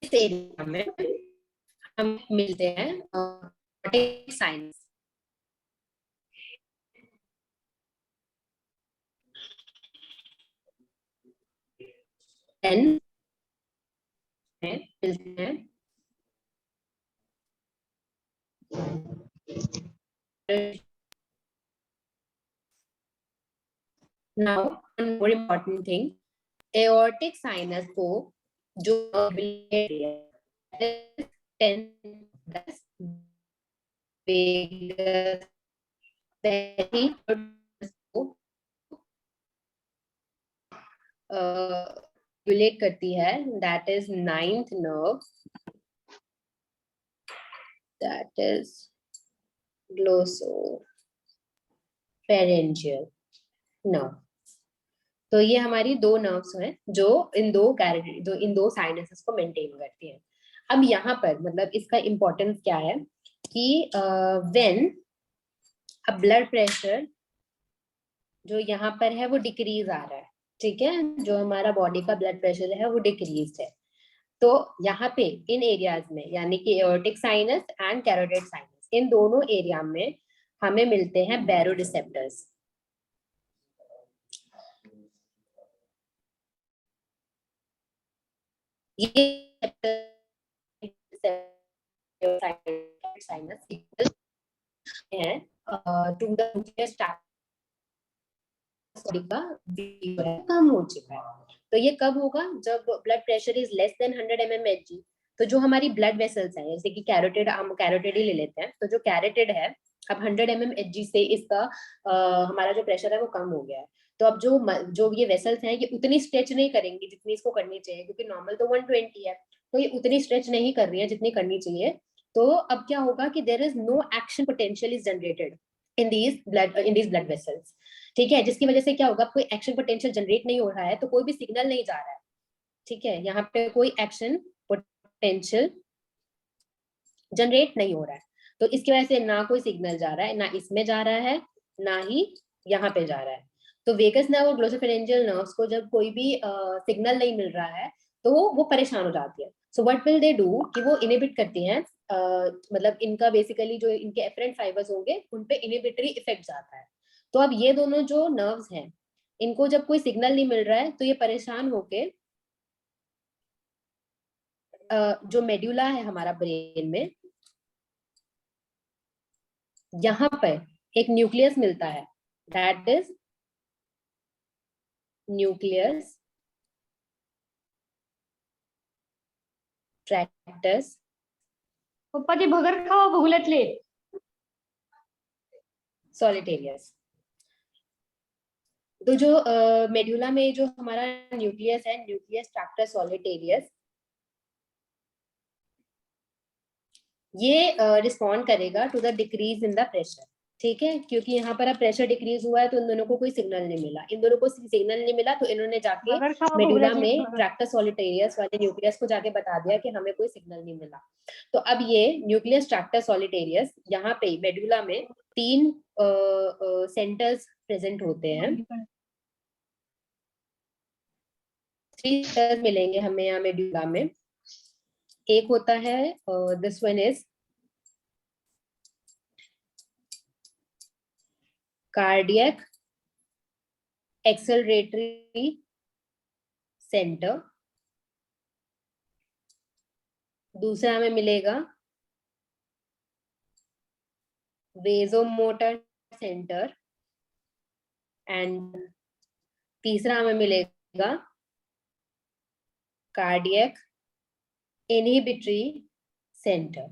इस एरिया में हम मिलते हैं एओर्टिक साइनस। देन मिलते हैं now one more important thing, aortic sinus को जो रेगुलेट करती है, that is ninth nerve, that is glossopharyngeal nerve। तो ये हमारी दो नर्व्स हैं जो इन दो साइनसेस को मेंटेन करती हैं। अब यहाँ पर मतलब इसका इम्पोर्टेंस क्या है कि व्हेन अ ब्लड प्रेशर जो यहाँ पर है वो डिक्रीज आ रहा है, ठीक है, जो हमारा बॉडी का ब्लड प्रेशर है वो डिक्रीज है, तो यहाँ पे इन एरियाज में यानी कि aortic sinus and carotid sinus इन दोनों एरिया में हमें मिलते हैं बैरो रिसेप्टर्स। ये साइनस है टू द न्यूक्लियस का कम हो चुका है। तो ये कब होगा? जब blood pressure is less than 100 mmHg। तो जो हमारी ब्लड वेसल्स हैं, जैसे कि कैरोटिड, हम कैरोटिड ही ले लेते हैं, तो जो कैरोटिड है अब 100 mmHg से इसका हमारा जो प्रेशर है वो कम हो गया है। तो अब जो ये वेसल्स हैं ये उतनी स्ट्रेच नहीं करेंगी जितनी इसको करनी चाहिए, क्योंकि नॉर्मल तो 120 है, तो ये उतनी स्ट्रेच नहीं कर रही है जितनी करनी चाहिए। तो अब क्या होगा कि there is no action potential is generated in these blood vessels, ठीक है, जिसकी वजह से क्या होगा, कोई एक्शन पोटेंशियल जनरेट नहीं हो रहा है, तो कोई भी सिग्नल नहीं जा रहा है, ठीक है, यहाँ पे कोई एक्शन पोटेंशियल जनरेट नहीं हो रहा है, तो इसकी वजह से ना कोई सिग्नल जा रहा है, ना इसमें जा रहा है, ना ही यहाँ पे जा रहा है। तो वेगस नर्व और ग्लोसोफेरेंजियल नर्व्स को जब कोई भी सिग्नल नहीं मिल रहा है तो वो परेशान हो जाती है। So what will they do कि वो इनहिबिट करती हैं, मतलब इनका बेसिकली जो इनके एफरेंट फाइबर्स होंगे उन पे इनहिबिटरी इफेक्ट जाता है। तो अब ये दोनों जो नर्व्स हैं इनको जब कोई सिग्नल नहीं मिल रहा है तो ये परेशान होके जो मेड्यूला है हमारा ब्रेन में, यहाँ पर एक न्यूक्लियस मिलता है, दैट इज न्यूक्लियस ट्रैक्टस पप्पा ते भगर खावा बघुल्यातले सॉलिटेरियस। तो जो मेड्यूला में जो हमारा न्यूक्लियस है, न्यूक्लियस ट्रैक्टस सॉलिटेरियस, ये रिस्पॉन्ड करेगा to the decrease in the pressure, ठीक है, क्योंकि यहाँ पर अब प्रेशर डिक्रीज हुआ है तो इन दोनों को कोई सिग्नल नहीं मिला, इन दोनों को सिग्नल नहीं मिला, तो इन्होंने जाके मेडुला में ट्रैक्टस सॉलिटेरियस वाले न्यूक्लियस को जाके बता दिया कि हमें कोई सिग्नल नहीं मिला। तो अब ये न्यूक्लियस ट्रैक्टस सॉलिटेरियस यहाँ पे मेडुला में 3 सेंटर्स प्रेजेंट होते हैं, 3 सेंटर्स मिलेंगे हमें यहाँ मेडुला में। एक होता है this one is cardiac acceleratory centre, दूसरा हमें मिलेगा वेजोमोटर सेंटर, एंड तीसरा हमें मिलेगा कार्डियक इनहिबिटरी सेंटर।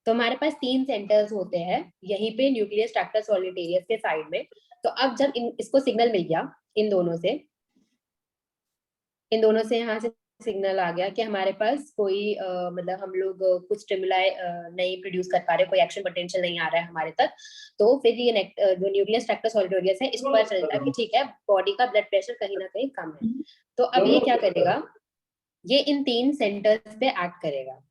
तो हमारे पास 3 सेंटर्स होते हैं यहीं पे न्यूक्लियस ट्रैक्टस सॉलिटेरियस के साइड में। तो अब जब इसको सिग्नल मिल गया इन दोनों से यहाँ से सिग्नल आ गया कि हमारे पास कोई मतलब हम लोग कुछ स्टिमुलाई नहीं प्रोड्यूस कर पा रहे, कोई एक्शन पोटेंशियल नहीं आ रहा है हमारे तक, तो फिर ये जो न्यूक्लियस ट्रैक्टस सॉलिटेरियस है इसको पता चलता है कि ठीक है बॉडी का ब्लड प्रेशर कहीं ना कहीं कम है। तो अब ये क्या करेगा, ये इन 3 सेंटर्स पे एक्ट करेगा।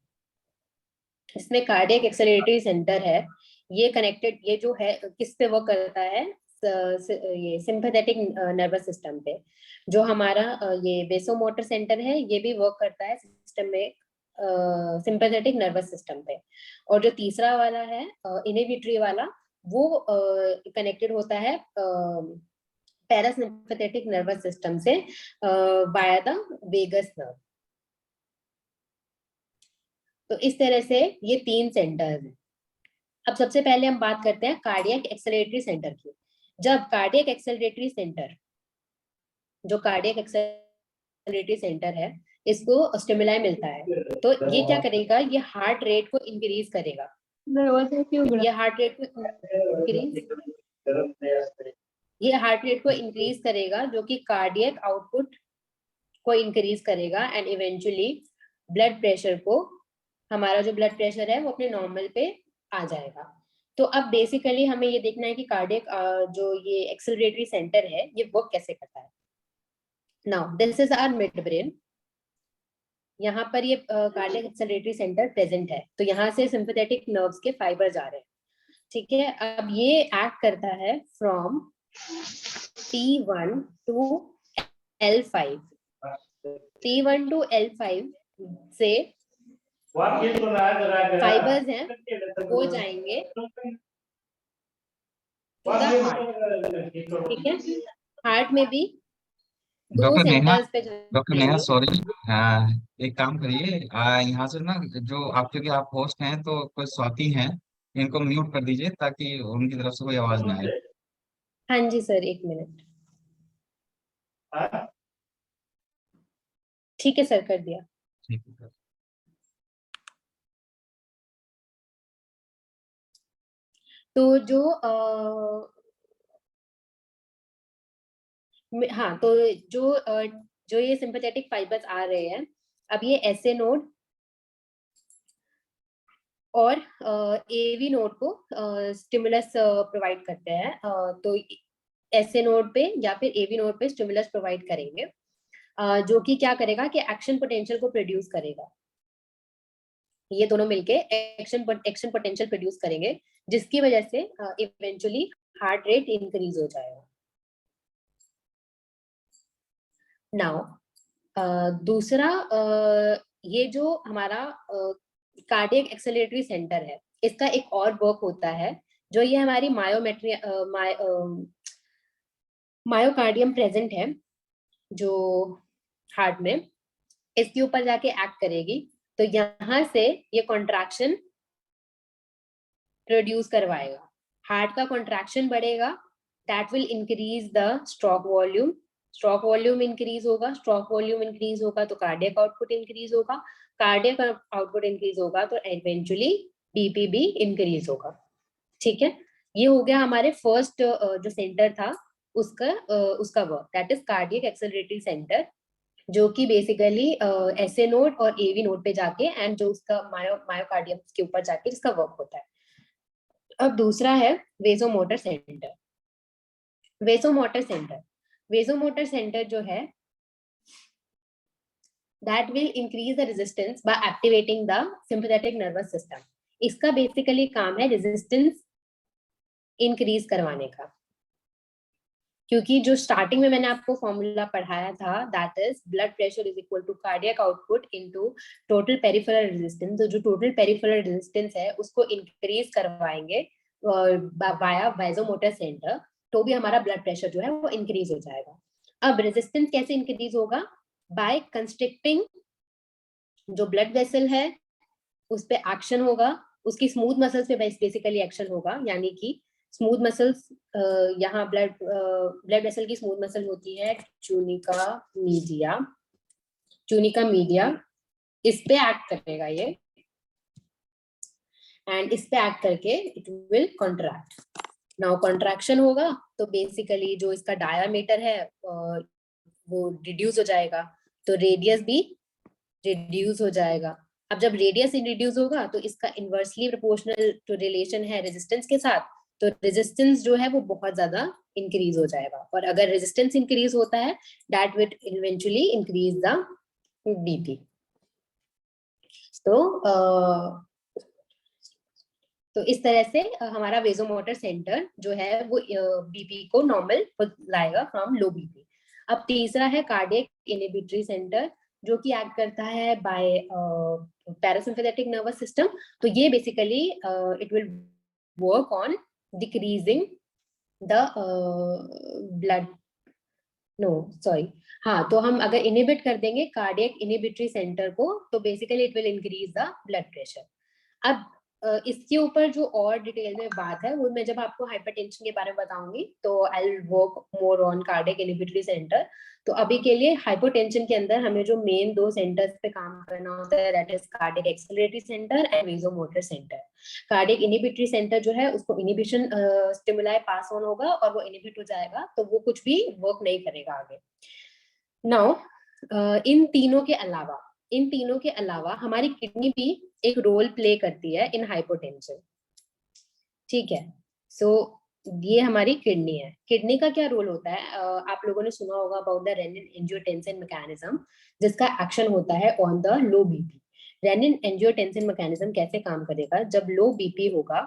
इसमें कार्डियक एक्सेलरेटरी सेंटर है, ये कनेक्टेड, ये जो है किस पे वर्क करता है, ये सिंपैथेटिक नर्वस सिस्टम पे। जो हमारा ये वेसोमोटर सेंटर है ये भी वर्क करता है सिस्टम में सिंपैथेटिक नर्वस सिस्टम पे, और जो तीसरा वाला है इनहिबिटरी वाला, वो कनेक्टेड होता है पैरासिम्पैथेटिक नर्वस सिस्टम से वाया द वेगस नर्व। तो इस तरह से ये 3 सेंटर्स हैं। अब सबसे पहले हम बात करते हैं कार्डियक एक्सेलरेटरी सेंटर की। जब कार्डियक एक्सेलरेटरी सेंटर, जो कार्डियक एक्सेलरेटरी सेंटर है, इसको स्टिमुलाई मिलता है, तो ये क्या करेगा, ये हार्ट रेट को इंक्रीज करेगा। ये हार्ट रेट को इंक्रीज करेगा, जो कि कार्डियक आउटपुट को इंक्रीज करेगा, एंड इवेंचुअली ब्लड प्रेशर को, हमारा जो ब्लड प्रेशर है वो अपने नॉर्मल पे आ जाएगा। तो अब बेसिकली हमें ये देखना है कि कार्डियक जो ये एक्सेलरेटरी सेंटर है ये वर्क कैसे करता है। Now this is our midbrain, यहाँ पर ये कार्डियक एक्सेलरेटरी सेंटर प्रेजेंट है, तो यहाँ से सिंपैथेटिक नर्व्स के फाइबर्स आ रहे हैं, ठीक है। अब ये एक्ट करता है from T1 to L5, T1 to L5 से फाइबर्स हैं वो जाएंगे टू द हार्ट, ठीक है। हार्ट में भी 2 सेंटर्स पे डॉक्टर नेहा सॉरी, एक काम करिए, यहाँ से ना जो आप, क्योंकि आप होस्ट हैं तो कोई स्वाति हैं, इनको म्यूट कर दीजिए ताकि उनकी तरफ से कोई आवाज ना आए। हाँ जी सर, 1 मिनट। ठीक है सर, कर दिया। ठीक है। तो जो हाँ, तो जो ये सिंपैथेटिक फाइबर्स आ रहे हैं, अब ये एसए नोड और एवी नोड को स्टिमुलस प्रोवाइड करते हैं। तो एसए नोड पे या फिर एवी नोड पे स्टिमुलस प्रोवाइड करेंगे, जो कि क्या करेगा कि एक्शन पोटेंशियल को प्रोड्यूस करेगा। ये दोनों मिलके एक्शन पोटेंशियल प्रोड्यूस करेंगे, जिसकी वजह से इवेंचुअली हार्ट रेट इंक्रीज हो जाएगा। नाउ दूसरा, ये जो हमारा कार्डियक एक्सेलरेटरी सेंटर है, इसका एक और वर्क होता है, जो ये हमारी मायोकार्डियम प्रेजेंट है जो हार्ट में, इसके ऊपर जाके एक्ट करेगी। तो यहाँ से ये कॉन्ट्रैक्शन प्रोड्यूस करवाएगा, हार्ट का कॉन्ट्रैक्शन बढ़ेगा, that will increase the stroke volume. Stroke volume increase होगा, स्ट्रोक वॉल्यूम इंक्रीज होगा तो कार्डियक आउटपुट इंक्रीज होगा, कार्डियक आउटपुट इंक्रीज होगा तो इवेंचुअली बीपी भी इंक्रीज होगा, ठीक है। ये हो गया हमारे फर्स्ट जो सेंटर था उसका work, that is cardiac acceleratory centre, जो कि बेसिकली एसए नोड और एवी नोड पे जाके एंड जो उसका मायोकार्डियम के ऊपर जाके जिसका वर्क होता है। अब दूसरा है वेसोमोटर सेंटर। वेसोमोटर सेंटर जो है, that will increase the resistance by activating the sympathetic nervous system। इसका बेसिकली काम है रेजिस्टेंस इंक्रीज करवाने का, क्योंकि जो स्टार्टिंग में मैंने आपको फॉर्मूला पढ़ाया था, that is blood pressure is equal to cardiac output into total peripheral resistance. तो जो टोटल पेरिफेरल रेजिस्टेंस है उसको इंक्रीज करवाएंगे वाया वेसोमोटर सेंटर, तो भी हमारा ब्लड प्रेशर जो है वो इंक्रीज हो जाएगा। अब रेजिस्टेंस कैसे इंक्रीज होगा? बाय कंस्ट्रिक्टिंग जो ब्लड वेसल है उस पे एक्शन होगा, उसकी स्मूथ मसल्स पे बेसिकली एक्शन होगा, यानी कि स्मूथ मसल्स, यहाँ ब्लड वेसल की स्मूथ मसल होती है ट्यूनिका मीडिया, इस पे एक्ट करेगा ये, एंड इस पे एक्ट करके it will contract. Now contraction होगा तो बेसिकली जो इसका डायामीटर है वो रिड्यूस हो जाएगा, तो रेडियस भी रिड्यूस हो जाएगा। अब जब रेडियस रिड्यूस होगा तो इसका इनवर्सली प्रोपोर्शनल जो रिलेशन है रेजिस्टेंस के साथ, तो रेजिस्टेंस जो है वो बहुत ज्यादा इंक्रीज हो जाएगा, और अगर रेजिस्टेंस इंक्रीज होता है that will eventually increase the BP. तो इस तरह से हमारा वेसोमोटर सेंटर जो है वो बीपी को नॉर्मल लाएगा फ्रॉम लो बीपी। अब तीसरा है कार्डियक इनहिबिटरी सेंटर, जो कि एक्ट करता है बाय पैरासिम्पैथेटिक नर्वस सिस्टम, तो ये basically it will work on decreasing the blood, no sorry, हाँ, तो हम अगर इनहिबिट कर देंगे कार्डियक इनहिबिटरी सेंटर को, तो basically it will increase the blood pressure. अब इसके ऊपर जो और डिटेल में बात है वो मैं जब आपको हाइपरटेंशन के बारे में बताऊंगी तो I will work more on cardiac inhibitory centre. तो अभी के लिए हाइपोटेंशन के अंदर हमें जो मेन दो सेंटर्स पे काम करना होता है, that is cardiac acceleratory centre and vasomotor centre. Cardiac inhibitory centre जो है उसको इनहिबिशन स्टिमुलाई पास ऑन होगा और वो इनहिबिट हो जाएगा, तो वो कुछ भी वर्क नहीं करेगा आगे। नाउ इन तीनों के अलावा हमारी किडनी भी एक रोल प्ले करती है इन हाइपोटेंशन, ठीक है। सो ये हमारी किडनी है। किडनी का क्या रोल होता है, आप लोगों ने सुना होगा about the renin angiotensin mechanism, जिसका एक्शन होता है on the low BP. Rennin angiotensin mechanism कैसे काम करेगा, जब लो बीपी होगा,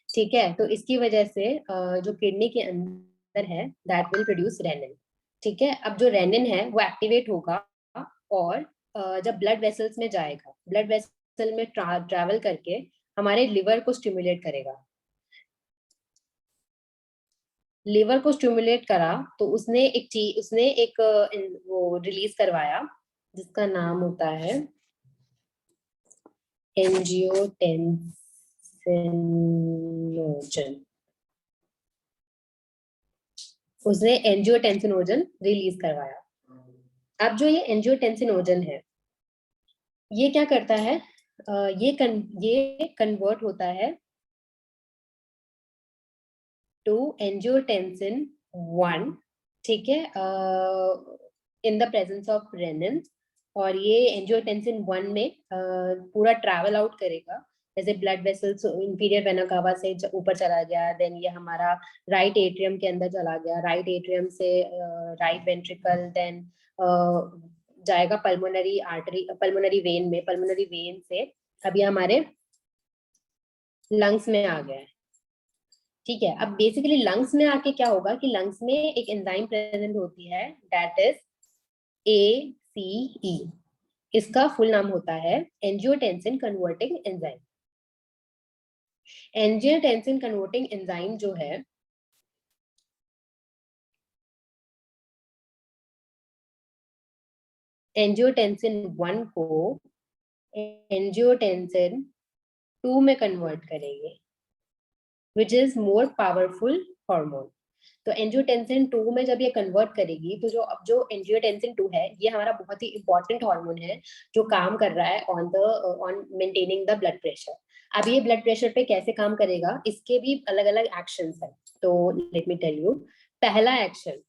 ठीक है, तो इसकी वजह से जो किडनी के अंदर है दैट विल प्रोड्यूस रेनिन, ठीक है। अब जो रेनिन है वो एक्टिवेट होगा और जब ब्लड वेसल्स में जाएगा, ब्लड वेसल में ट्रैवल करके हमारे लिवर को स्टिमुलेट करेगा। लिवर को स्टिमुलेट करा तो उसने एक वो रिलीज करवाया जिसका नाम होता है एंजियोटेंसिनोजन। उसने एंजियोटेंसिनोजन रिलीज करवाया। अब जो ये एंजियोटेंसिनोजन है ये क्या करता है, ये कन्वर्ट होता है टू एंजियोटेंसिन 1, ठीक है, in the presence of renin. और ये एंजियोटेंसिन 1 में पूरा ट्रैवल आउट करेगा, जैसे blood vessels inferior vena cava से ऊपर चला गया, देन ये हमारा राइट एट्रियम के अंदर चला गया, राइट एट्रियम से राइट वेंट्रिकल, देन जाएगा पल्मोनरी आर्टरी, पल्मोनरी वेन में, पल्मोनरी वेन से अभी हमारे लंग्स में आ गया है, ठीक है। अब बेसिकली लंग्स में आके क्या होगा कि लंग्स में एक एंजाइम प्रेजेंट होती है दैट इज ACE। इसका फुल नाम होता है angiotensin converting enzyme. Angiotensin converting enzyme जो है एंजियोटेंसिन 1 को एंजियोटेंसिन 2 में कन्वर्ट करेंगे, which is more powerful hormone. तो एंजियोटेंसिन 2 में जब ये कन्वर्ट करेगी तो जो एंजियोटेंसिन 2 है ये हमारा बहुत ही इंपॉर्टेंट हार्मोन है जो काम कर रहा है on maintaining the blood pressure. अब ये ब्लड प्रेशर पे कैसे काम करेगा, इसके भी अलग अलग एक्शंस हैं। तो लेट मी टेल यू, पहला एक्शन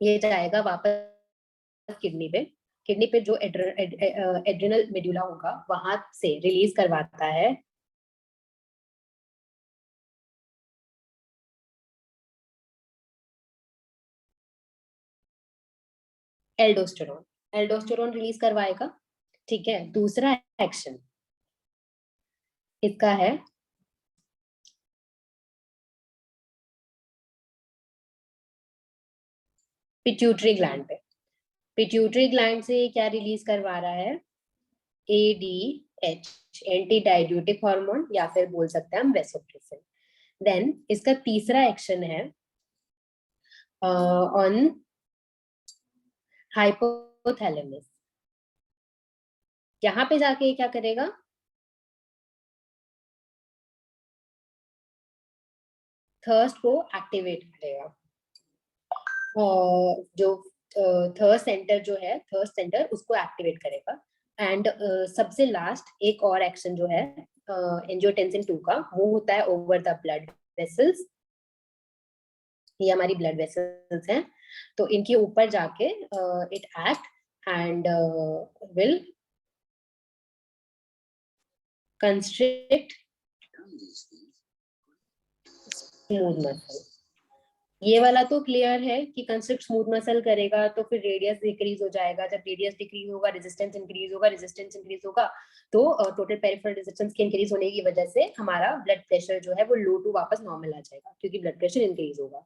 ये जाएगा वापस किडनी पे जो एड्रिनल मेडुला होगा वहां से रिलीज करवाता है एल्डोस्टेरोन रिलीज करवाएगा, ठीक है। दूसरा एक्शन इसका है पिट्यूटरी ग्लैंड पे। पिट्यूटरी ग्लैंड से क्या रिलीज करवा रहा है, ADH, एंटी डायड्यूटिक हार्मोन, या फिर बोल सकते हैं हम वेसोप्रेसिन। देन इसका तीसरा एक्शन है ऑन हाइपोथैलेमस। यहाँ पे जाके क्या करेगा, थर्स्ट को एक्टिवेट करेगा। जो थर्ड सेंटर जो है, थर्ड सेंटर उसको एक्टिवेट करेगा। एंड सबसे लास्ट एक और एक्शन जो है एंजियोटेंसिन 2 का, वो होता है ओवर द ब्लड वेसल्स। ये हमारी ब्लड वेसल्स हैं, तो इनके ऊपर जाके it act and will constrict smooth muscle. ये वाला तो क्लियर है कि कंस्ट्रिक्ट स्मूथ मसल करेगा तो फिर रेडियस डिक्रीज हो जाएगा। जब रेडियस डिक्रीज होगा रेजिस्टेंस इंक्रीज होगा, रेजिस्टेंस इंक्रीज होगा तो टोटल पेरिफेरल रेजिस्टेंस के इंक्रीज होने की वजह से हमारा ब्लड प्रेशर जो है वो लो टू वापस नॉर्मल आ जाएगा, क्योंकि ब्लड प्रेशर इंक्रीज होगा,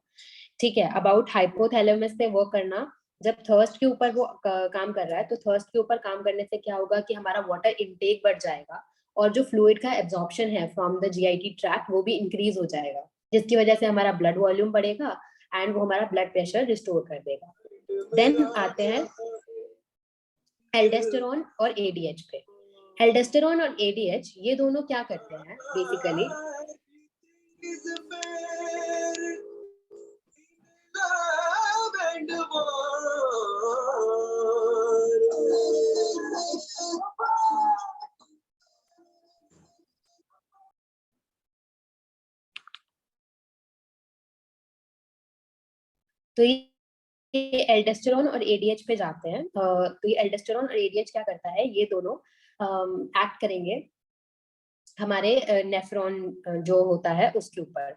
ठीक है। अबाउट हाइपोथैलेमस पे वर्क करना, जब थर्स्ट के ऊपर वो काम कर रहा है, तो थर्स्ट के ऊपर काम करने से क्या होगा कि हमारा वाटर इनटेक बढ़ जाएगा और जो फ्लूइड का एब्जॉर्प्शन है फ्रॉम द जीआईटी ट्रैक्ट वो भी इंक्रीज हो जाएगा, जिसकी वजह से हमारा ब्लड वॉल्यूम बढ़ेगा एंड वो हमारा ब्लड प्रेशर रिस्टोर कर देगा। देन आते हैं एल्डोस्टेरोन और एडीएच पे। एल्डोस्टेरोन और एडीएच ये दोनों क्या करते हैं बेसिकली, तो ये एल्डोस्टेरोन और एडीएच पे जाते हैं। तो ये एल्डोस्टेरोन और एडीएच क्या करता है, ये दोनों एक्ट करेंगे हमारे नेफ्रॉन जो होता है उसके ऊपर।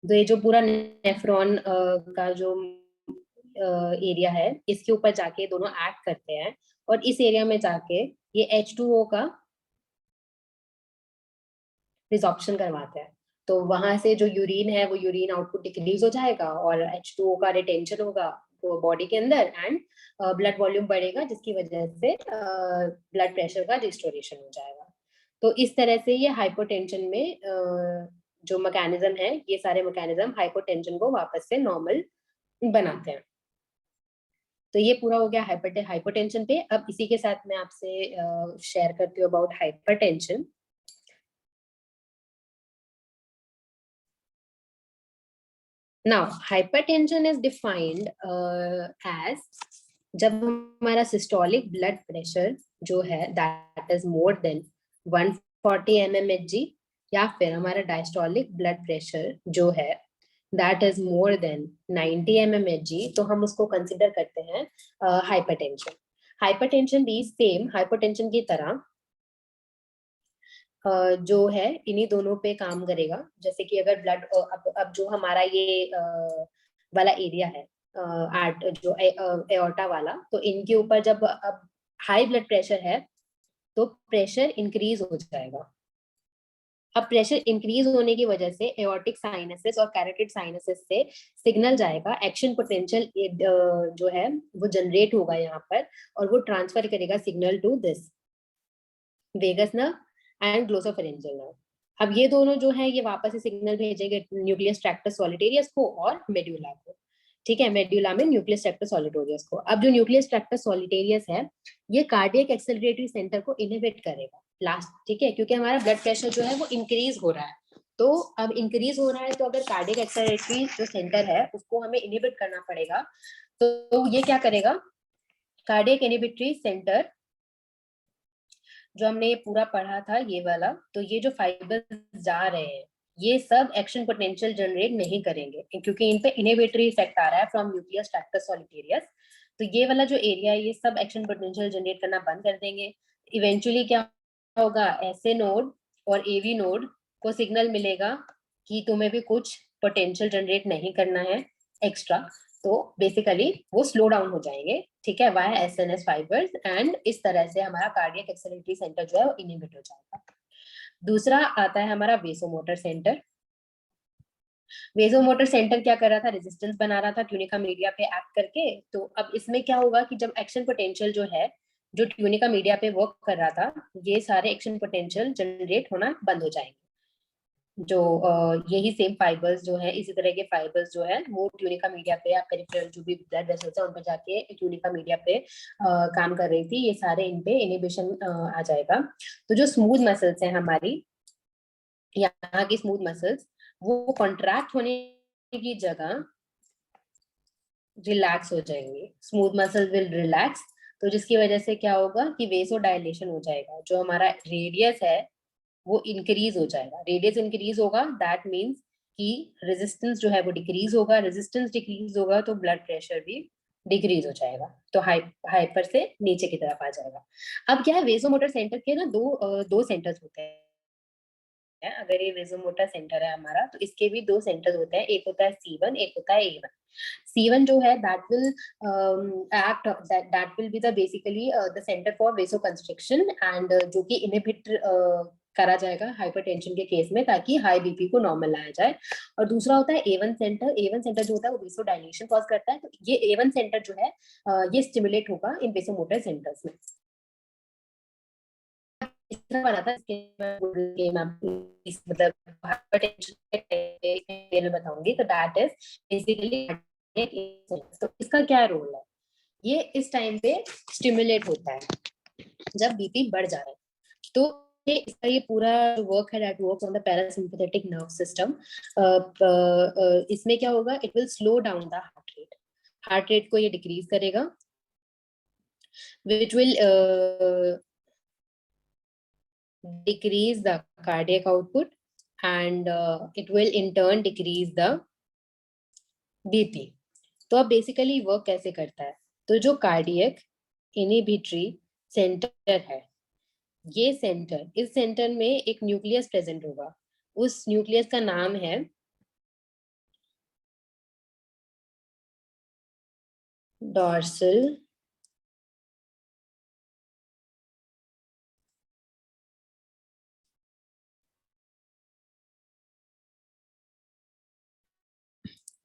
तो ये जो पूरा नेफ्रॉन का जो एरिया है इसके ऊपर जाके दोनों एक्ट करते हैं और इस एरिया में जाके ये H2O का रिजॉर्प्शन करवाते हैं। तो वहां से जो यूरिन है वो यूरिन आउटपुट डिक्रीज हो जाएगा और H2O का रिटेंशन होगा बॉडी के अंदर एंड ब्लड वॉल्यूम बढ़ेगा, जिसकी वजह से ब्लड प्रेशर का रिस्टोरेशन हो जाएगा। तो इस तरह से ये हाइपोटेंशन में जो मैकेनिज्म है, ये सारे मैकेनिज्म हाइपोटेंशन को वापस से नॉर्मल बनाते हैं। तो ये पूरा हो गया हाइपोटेंशन पे। अब इसी के साथ मैं आपसे शेयर करती हूँ about hypertension. Now, hypertension is defined as जब हमारा सिस्टोलिक ब्लड प्रेशर जो है that is more than 140 mmHg या फिर हमारा डायस्टोलिक ब्लड प्रेशर जो है that is more than 90 mmHg, तो हम उसको कंसिडर करते हैं हाइपरटेंशन। हाइपरटेंशन भी सेम हाइपरटेंशन की तरह जो है इन्हीं दोनों पे काम करेगा। जैसे कि अगर ब्लड अब जो हमारा ये वाला एरिया है जो एओर्टा वाला, तो इनके ऊपर जब अब हाई ब्लड प्रेशर है तो प्रेशर इंक्रीज हो जाएगा। अब प्रेशर इंक्रीज होने की वजह से एओर्टिक साइनसेस और कैरोटिड साइनसेस से सिग्नल जाएगा, एक्शन पोटेंशियल जो है वो जनरेट होगा यहाँ पर और वो ट्रांसफर करेगा signal to this vagus nerve and glossopharyngeal nerve. अब ये दोनों जो है ये वापस से सिग्नल भेजेंगे न्यूक्लियस ट्रैक्टस सॉलिटेरियस को और मेडुला को। ठीक है, मेडुला में न्यूक्लियस ट्रैक्टस सॉलिटेरियस को। अब जो न्यूक्लियस ट्रैक्टस सॉलिटेरियस है ये कार्डियक एक्सेलरेटरी सेंटर को इनहिबिट करेगा लास्ट। ठीक है, क्योंकि हमारा ब्लड प्रेशर जो है वो इंक्रीज हो रहा है। तो अब इंक्रीज हो रहा है तो अगर कार्डियक एक्सेलरेटरी जो सेंटर है उसको हमें इनहिबिट करना पड़ेगा। तो ये क्या करेगा, कार्डियक इनहिबिटरी सेंटर जो हमने ये पूरा पढ़ा था ये वाला, तो ये जो फाइबर्स जा रहे हैं ये सब एक्शन पोटेंशियल जनरेट नहीं करेंगे क्योंकि इन पे इनहिबिटरी इफेक्ट आ रहा है फ्रॉम न्यूक्लियस ट्रैक्टस सॉलिटेरियस। तो ये वाला जो एरिया है ये सब एक्शन पोटेंशियल जनरेट करना बंद कर देंगे। इवेंचुअली क्या होगा, एसए नोड और एवी नोड को सिग्नल मिलेगा कि तुम्हें भी कुछ पोटेंशियल जनरेट नहीं करना है एक्स्ट्रा, तो बेसिकली वो स्लो डाउन हो जाएंगे। ठीक है, वाया एसएनएस फाइबर्स एंड इस तरह से हमारा कार्डियक एक्सेलरेटरी सेंटर जो है वो इनहिबिट हो जाएगा। दूसरा आता है हमारा वेसोमोटर सेंटर। वेसोमोटर सेंटर क्या कर रहा था, रेजिस्टेंस बना रहा था ट्यूनिका मीडिया पे एक्ट करके। तो अब इसमें क्या होगा कि जब एक्शन पोटेंशियल जो है जो ट्यूनिका मीडिया पे वर्क कर रहा था, ये सारे एक्शन पोटेंशियल जनरेट होना बंद हो जाएंगे। जो यही सेम फाइबर्स जो है, इसी तरह के फाइबर्स जो है वो ट्यूनिका मीडिया पे या पेरिफेरल जो भी ब्लड वेसल्स है उन पर जाके ट्यूनिका मीडिया पे काम कर रही थी, ये सारे इन पे इनहिबिशन आ जाएगा। तो जो स्मूथ मसल्स है हमारी, यहाँ की स्मूथ मसल्स वो कॉन्ट्रैक्ट होने की जगह रिलैक्स हो जाएंगे। स्मूथ मसल विल रिलैक्स, तो जिसकी वजह से क्या होगा कि वेसो डायलेशन हो जाएगा। जो हमारा रेडियस है वो इंक्रीज हो जाएगा। रेडियस इंक्रीज होगा दैट मीन्स कि रेजिस्टेंस जो है वो डिक्रीज होगा। रेजिस्टेंस डिक्रीज होगा तो ब्लड प्रेशर भी डिक्रीज हो जाएगा, तो हाइपर से नीचे की तरफ आ जाएगा। अब क्या है, वेसोमोटर सेंटर के ना दो सेंटर्स होते हैं। अगर ये वेसोमोटर सेंटर है हमारा तो इसके भी दो सेंटर्स होते हैं, एक होता है C1 एक होता है A1। C1 जो है that will be the basically the center for vasoconstriction and जो कि करा जाएगा हाइपरटेंशन के केस में, ताकि हाई बीपी को नॉर्मल लाया जाए। और दूसरा होता है A1 सेंटर। A1 सेंटर जो होता है वो वेसोडाइलेशन कॉज करता है। तो ये A1 सेंटर जो है ये स्टिमुलेट होगा इन वेसोमोटर सेंटर्स में। इस तरह बना था इसके मतलब हाइपरटेंशन बताऊंगी। तो दैट इज बेसिकली, तो इसका क्या रोल है, ये इस टाइम पे स्टिमुलेट होता है जब बीपी बढ़ जा रहा है। तो इसका ये पूरा वर्क है that works on the parasympathetic nerve system. इसमें क्या होगा, it will slow down the heart rate को ये डिक्रीज करेगा, which will decrease the cardiac output and it will in turn decrease the BP। तो अब बेसिकली वर्क कैसे करता है, तो जो कार्डियक इनहिबिटरी सेंटर है, ये सेंटर, इस सेंटर में एक न्यूक्लियस प्रेजेंट होगा। उस न्यूक्लियस का नाम है dorsal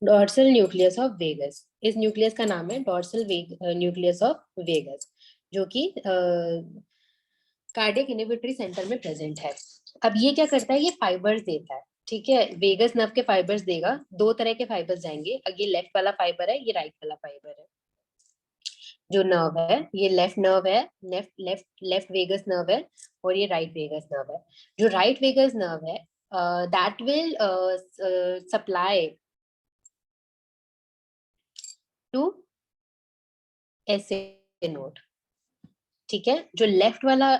dorsal nucleus of vagus. इस न्यूक्लियस का नाम है डॉर्सल न्यूक्लियस ऑफ वेगस, जो कि कार्डियक इनहिबिटरी सेंटर में प्रेजेंट है। अब ये क्या करता है, ये फाइबर्स देता है, ठीक है, वेगस नर्व के फाइबर्स देगा। दो तरह के फाइबर्स जाएंगे, अब ये लेफ्ट वाला फाइबर है, ये राइट वाला फाइबर है। जो नर्व है ये लेफ्ट नर्व है, लेफ्ट वेगस नर्व है, और ये राइट वेगस नर्व है। जो राइट वेगस नर्व है that will supply to SA node, ठीक है। जो लेफ्ट वाला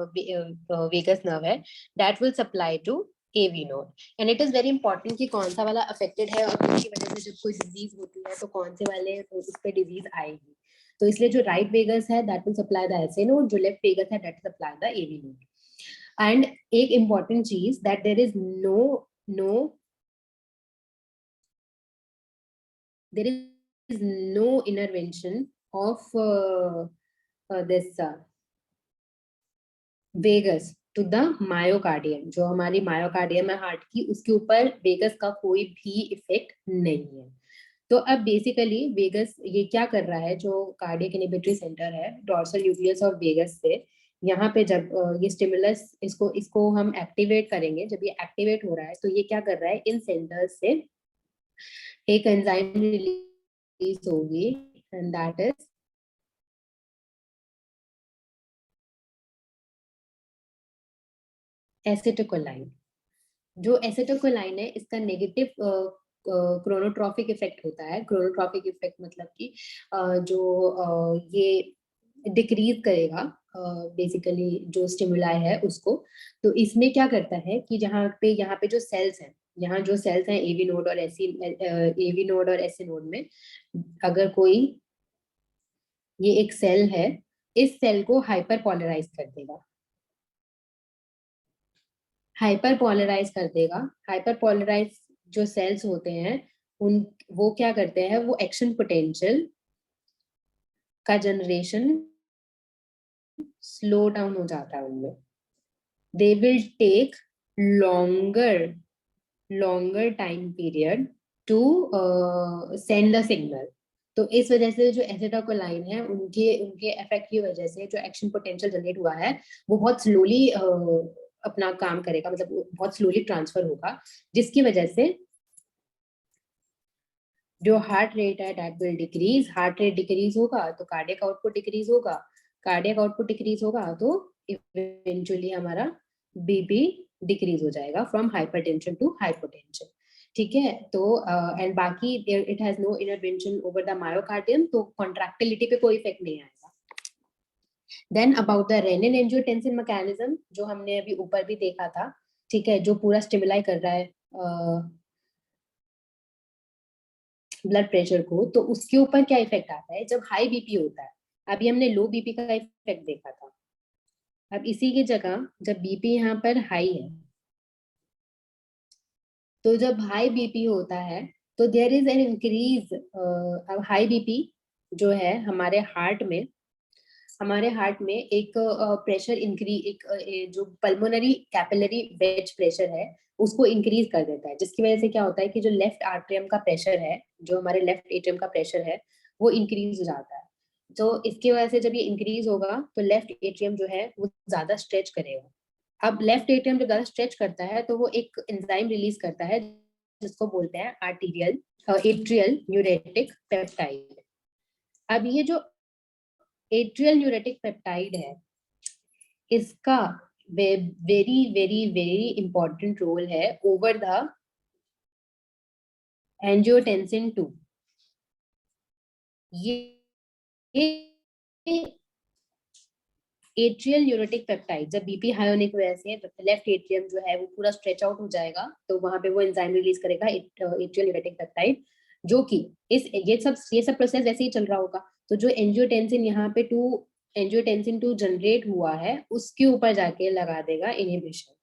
वेगस नर्व है that will supply to AV node. And it is very important कि कौन सा वाला अफेक्टेड है और उसकी वजह से जब कोई डिजीज होती है तो कौन से वाले उस पे डिजीज आएगी। तो इसलिए जो राइट वेगस है that will supply the SA node, जो लेफ्ट वेगस है that will supply the AV node. And एक इंपॉर्टेंट चीज that there is no intervention of this vagus to the myocardium. जो हमारी मायोकार्डियम है हार्ट की, उसके ऊपर वेगस का कोई भी इफेक्ट नहीं है। तो अब बेसिकली वेगस ये क्या कर रहा है, जो कार्डियक इनहिबिटरी सेंटर है डॉर्सल न्यूक्लियस ऑफ वेगस से, यहाँ पे जब ये स्टिमुलस इसको हम एक्टिवेट करेंगे, जब ये एक्टिवेट हो रहा है तो ये क्या कर रहा है, इन सेंटर्स से एक एंजाइम रिलीज होगी एंड दैट इज एसिटाइलकोलाइन। जो एसिटाइलकोलाइन है इसका नेगेटिव क्रोनोट्रॉपिक इफेक्ट होता है। क्रोनोट्रॉपिक इफेक्ट मतलब कि ये डिक्रीज करेगा बेसिकली जो स्टिमुलाई है उसको। तो इसमें क्या करता है कि यहाँ पे जो सेल्स हैं, यहाँ जो सेल्स हैं AV नोड और एसए नोड में, अगर कोई ये एक सेल है, इस सेल को हाइपर पोलराइज कर देगा, हाइपर पोलराइज जो सेल्स होते हैं वो क्या करते हैं, वो एक्शन पोटेंशियल का जनरेशन स्लो डाउन हो जाता है उनमें। They will take longer time period to send the signal। तो इस वजह से जो एसिटाइलकोलाइन है उनके इफेक्ट की वजह से जो एक्शन पोटेंशियल जनरेट हुआ है वो बहुत स्लोली अपना काम करेगा, मतलब बहुत स्लोली ट्रांसफर होगा, जिसकी वजह से जो हार्ट रेट है that will decrease. Heart rate decrease होगा तो कार्डियक आउटपुट डिक्रीज होगा, कार्डियक आउटपुट डिक्रीज होगा तो इवेंचुअली हमारा बीपी डिक्रीज हो जाएगा फ्रॉम हाइपरटेंशन टू हाइपोटेंशन, ठीक है। तो एंड बाकी it has no intervention over the myocardium, तो कॉन्ट्रैक्टिलिटी पे कोई इफेक्ट नहीं आएगा। Then about the renin angiotensin mechanism, जो हमने अभी ऊपर भी देखा था, ठीक है, जो पूरा स्टिमुलाई कर रहा है ब्लड प्रेशर को, तो उसके ऊपर क्या इफेक्ट आता है जब हाई बीपी होता है। अभी हमने लो बीपी का इफेक्ट देखा था, अब इसी की जगह जब बीपी यहाँ पर हाई है, तो जब हाई बीपी होता है तो देयर इज एन इंक्रीज। अब हाई बीपी जो है हमारे हार्ट में हमारे हार्ट में एक प्रेशर इंक्रीज, जो पल्मोनरी कैपिलरी वेज प्रेशर है उसको इंक्रीज कर देता है, जिसकी वजह से क्या होता है कि जो लेफ्ट आर्टरियम का प्रेशर है, जो हमारे लेफ्ट एट्रियम का प्रेशर है, वो इंक्रीज हो जाता है। तो इसकी वजह से जब ये इंक्रीज होगा तो लेफ्ट एट्रियम जो है वो ज्यादा स्ट्रेच करेगा। अब लेफ्ट एट्रियम जब ज्यादा स्ट्रेच करता है तो वो एक एंजाइम रिलीज करता है जिसको बोलते हैं आर्टीरियल एट्रियल न्यूरेटिक पेप्टाइड। अब ये जो एट्रियल न्यूरेटिक पेप्टाइड है, इसका very very very important role है ओवर द एंजियोटेंसिन 2। ये एट्रियल न्यूरेटिक पेप्टाइड जब बीपी हाई होने की वजह से लेफ्ट एट्रियम जो है वो पूरा स्ट्रेच आउट हो जाएगा, तो वहां पे वो एंजाइम रिलीज करेगा एट्रियल न्यूरेटिक पेप्टाइड, जो कि ये सब प्रोसेस वैसे ही चल रहा होगा। तो जो एंजियोटेंसिन यहाँ पे एंजियोटेंसिन 2 जनरेट हुआ है उसके ऊपर जाके लगा देगा इनहिबिशन।